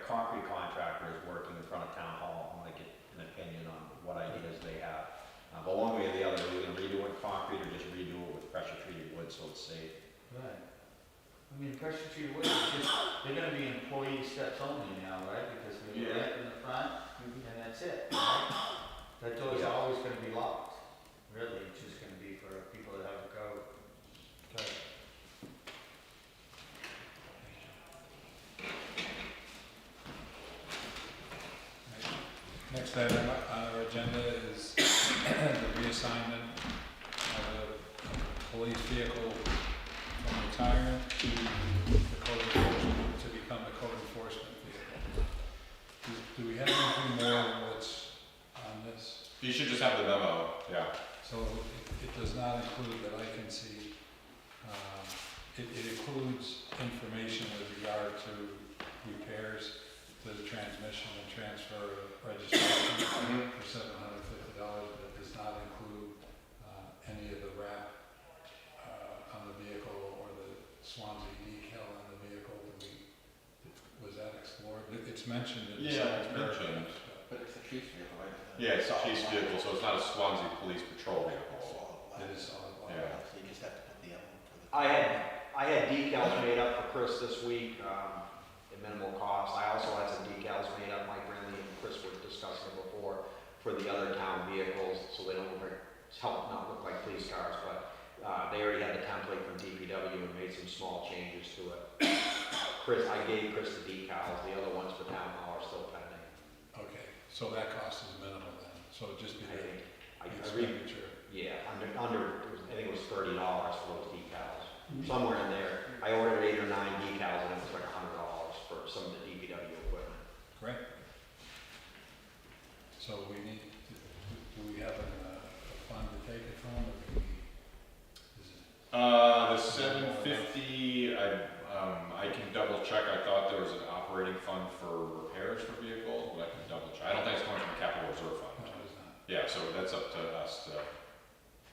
concrete contractor is working in front of Town Hall. I want to get an opinion on what ideas they have. But one way or the other, are we going to redo it with concrete or just redo it with pressure treated wood so it's safe? Right. I mean, pressure treated wood, it's just, they're gonna be employee steps only now, right? Because they're Yeah. right in the front, and that's it, right? That door's always gonna be locked. Really, it's just gonna be for people that have a code. Okay. Next item on our agenda is the reassignment of the police vehicle from retirement to the code enforcement, to become the code enforcement vehicle. Do we have anything more than what's on this? You should just have the memo, yeah. So it does not include that I can see, it includes information with regard to repairs to the transmission and transfer of registration for $750, but it does not include any of the wrap on the vehicle or the Swanzey decal on the vehicle. Was that explored? It's mentioned in the Yeah, it's second mentioned. paragraph. But it's a chief's vehicle, right? Yeah, it's a chief's vehicle, so it's not a Swanzey Police Patrol vehicle. It is solid black. Yeah. So you just have to put the element for the. I had decals made up for Chris this week, at minimal cost. I also had some decals made up, Mike Brindley and Chris were discussing it before, for the other town vehicles, so they don't help not look like police cars, but they already had the template from DPW and made some small changes to it. I gave Chris the decals, the other ones for town hall are still pending. Okay, so that cost is minimal then, so it'd just be I the think, I expenditure. yeah, I think it was $30 for those decals, somewhere in there. I ordered 8 or 9 decals some of the DPW equipment. Great. So we need, do we have a fund to take it from, or do we, is it? The 750, I can double check. I thought there was an operating fund for repairs for vehicles, but I can double check. I don't think it's coming from the capital reserve fund. No, it's not. Yeah, so that's up to us to,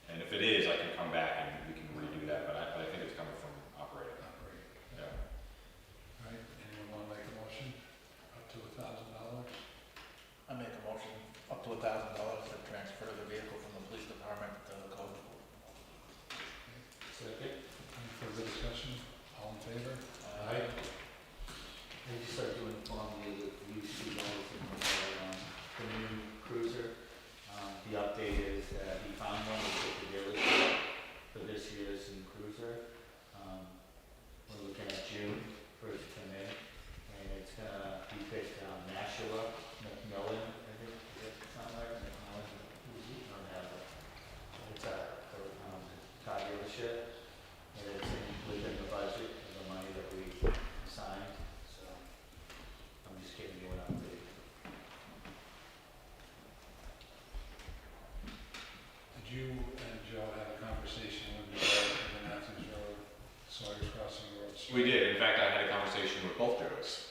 and if it is, I can come back and we can redo that, but I think it's coming from operating. Operating. Yeah. All right, anyone want to make a motion? Up to $1,000? I make a motion up to $1,000 to transfer the vehicle from the police department to the code. Second. Any further discussion? All in favor? I just like to inform you that you see those in the new cruiser. The update is that he found one at the dealership for this year's new cruiser. We're looking at June for it to come in, and it's gonna be picked Nashua, McMillan, I think, does that sound right? McMillan, I don't have it. It's a car dealership, and it's within the budget of the money that we assigned, so I'm just giving you an update. Did you and Joe have a conversation with the Mattson Road, Sawyer's Crossing Road? We did. In fact, I had a conversation with both Joes.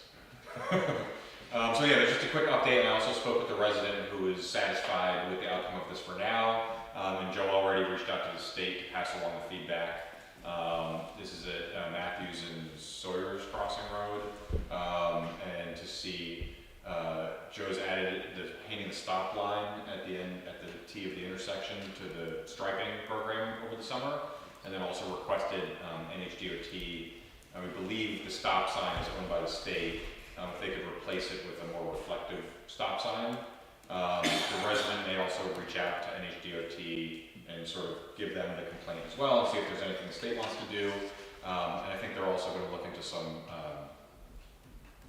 So yeah, there's just a quick update, and I also spoke with the resident who is satisfied with the outcome of this for now. And Joe already reached out to the state to pass along the feedback. This is at Matthews and Sawyer's Crossing Road, and to see Joe's added the painting the stop line at the end, at the T of the intersection to the striping program over the summer, and then also requested NHDOT. We believe the stop sign is owned by the state. If they could replace it with a more reflective stop sign. The resident may also reach out to NHDOT and sort of give them the complaint as well and see if there's anything the state wants to do. And I think they're also going to look into some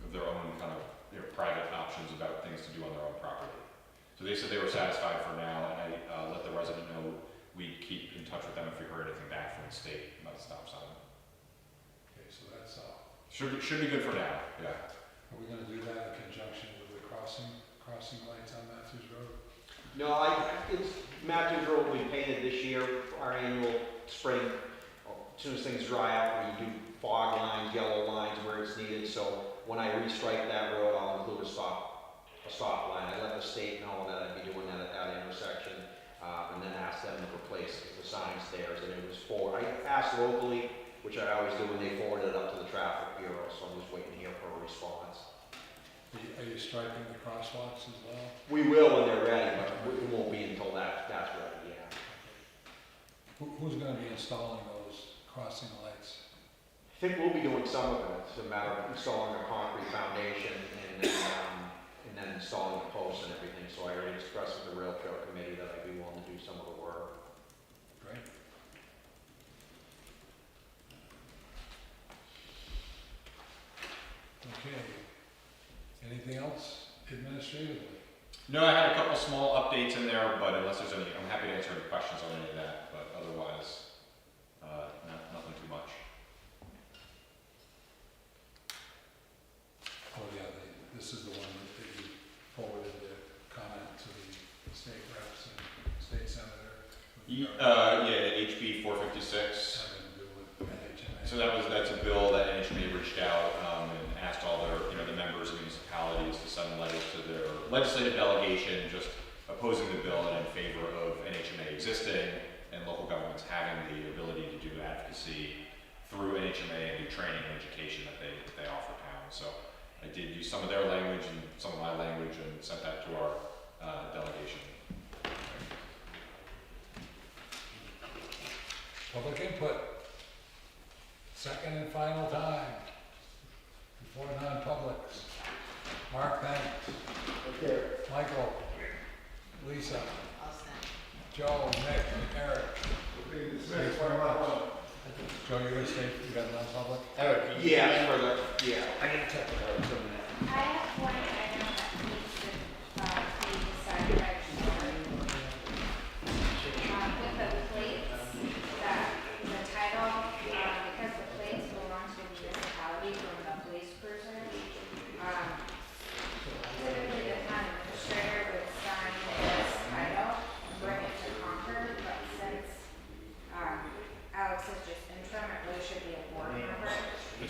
of their own kind of private options about things to do on their own property. So they said they were satisfied for now, and I let the resident know we'd keep in touch with them if we heard anything back from the state about the stop sign. Okay, so that's all. Should be good for now, yeah. Are we gonna do that in conjunction with the crossing lights on Matthews Road? No, it's Matthews Road we painted this year, our annual spring, as soon as things dry out, we do fog lines, yellow lines where it's needed, so when I restrike that road, I'll include a stop line. I let the state know that I'd be doing that at that intersection, and then ask them to replace the signs there, and it was I asked locally, which I always do, and they forwarded it up to the traffic bureau, so I'm just waiting here for a response. Are you striping the crosswalks as well? We will when they're ready, but it won't be until that's ready, yeah. Who's gonna be installing those crossing lights? I think we'll be doing some of it. It's a matter of installing a concrete foundation and then installing the posts and everything. So I already expressed with the rail trail committee that I'd be willing to do some of the work. Great. Okay. Anything else administratively? No, I had a couple small updates in there, but unless there's any, I'm happy to answer any questions on any of that, but otherwise, nothing too much. Oh, yeah, this is the one that you forwarded the comment to the state reps and state senator. Yeah, HB 456. Having to do with NHMA. So that's a bill that NHMA reached out and asked all their, the members of municipalities to send letters to their legislative delegation just opposing the bill and in favor of NHMA existing and local governments having the ability to do advocacy through NHMA and do training and education that they offer town. So I did use some of their language and some of my language and sent that to our delegation. Public input. Second and final time. Before non-publics. Mark, thanks. Okay. Michael. Lisa. All set. Joe, Nick, Eric. Thanks very much. Joe, you're gonna stay, you got non-public? Eric, Yeah, I need to check the code for a minute. I have one item that needs to be decided by the board. With the plates, that the title, because the plates belong to the municipality from the police cruiser,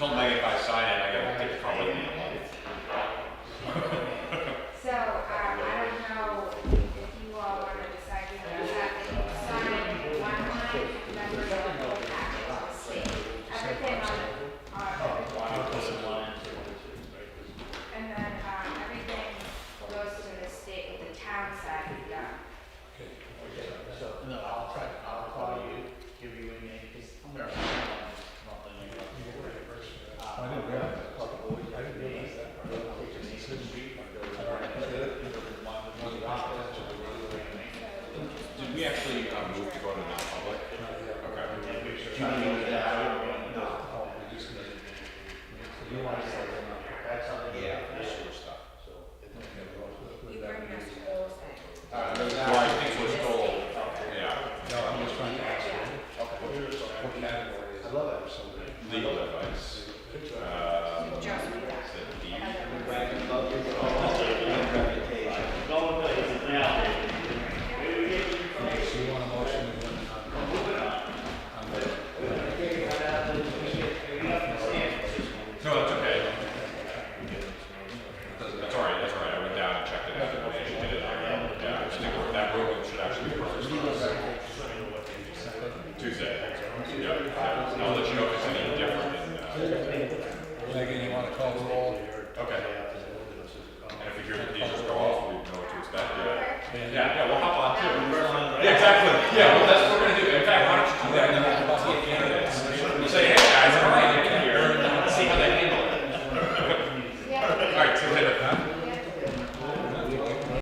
told Megan if I sign it, I gotta take a car with me. So, I don't know if you all want to decide to do that, sign one line, and then we're going to go back to the state. Everything on, and then, everything goes to the state with the town side done. So, no, I'll call you, give you a name, because I'm gonna. I didn't realize that. I didn't realize that. Did we actually move to go to non-public? Okay. Yeah. Sewer stuff. You bring us the whole thing. Well, I think we're still, yeah, No, I'm just trying to ask you. What category is it? I love that for somebody. legal advice. Just do that. Is it D? So you want a motion to go into non-public? No, that's okay. That's all right, that's all right. I went down and checked it out. Yeah, I just think that room should actually be closed. Tuesday. Yeah. I'll let you know if it's any different than, Megan, you want to call the roll? okay. And if we hear the diesels go off, we know what to expect. Yeah, we'll hop on too. Yeah, exactly. Yeah,